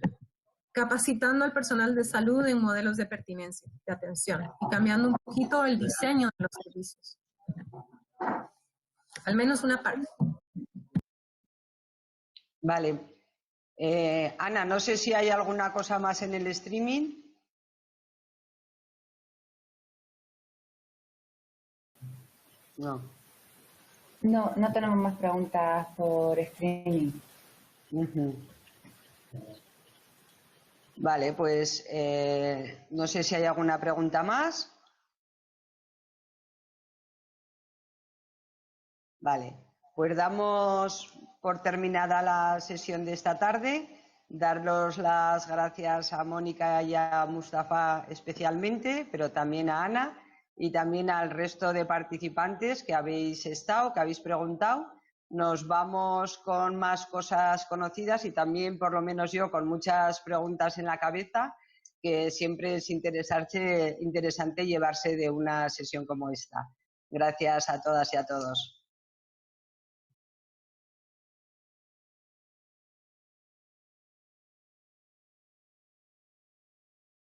capacitando al personal de salud en modelos de pertinencia, de atención, y cambiando un poquito el diseño de los servicios. Al menos una parte. Vale. Ana, no sé si hay alguna cosa más en el streaming. No. No tenemos más preguntas por streaming. Vale, pues no sé si hay alguna pregunta más. Vale, pues damos por terminada la sesión de esta tarde. Daros las gracias a Mónica y a Mustafa especialmente, pero también a Ana y también al resto de participantes que habéis estado, que habéis preguntado. Nos vamos con más cosas conocidas y también, por lo menos yo, con muchas preguntas en la cabeza, que siempre es interesante llevarse de una sesión como esta. Gracias a todas y a todos.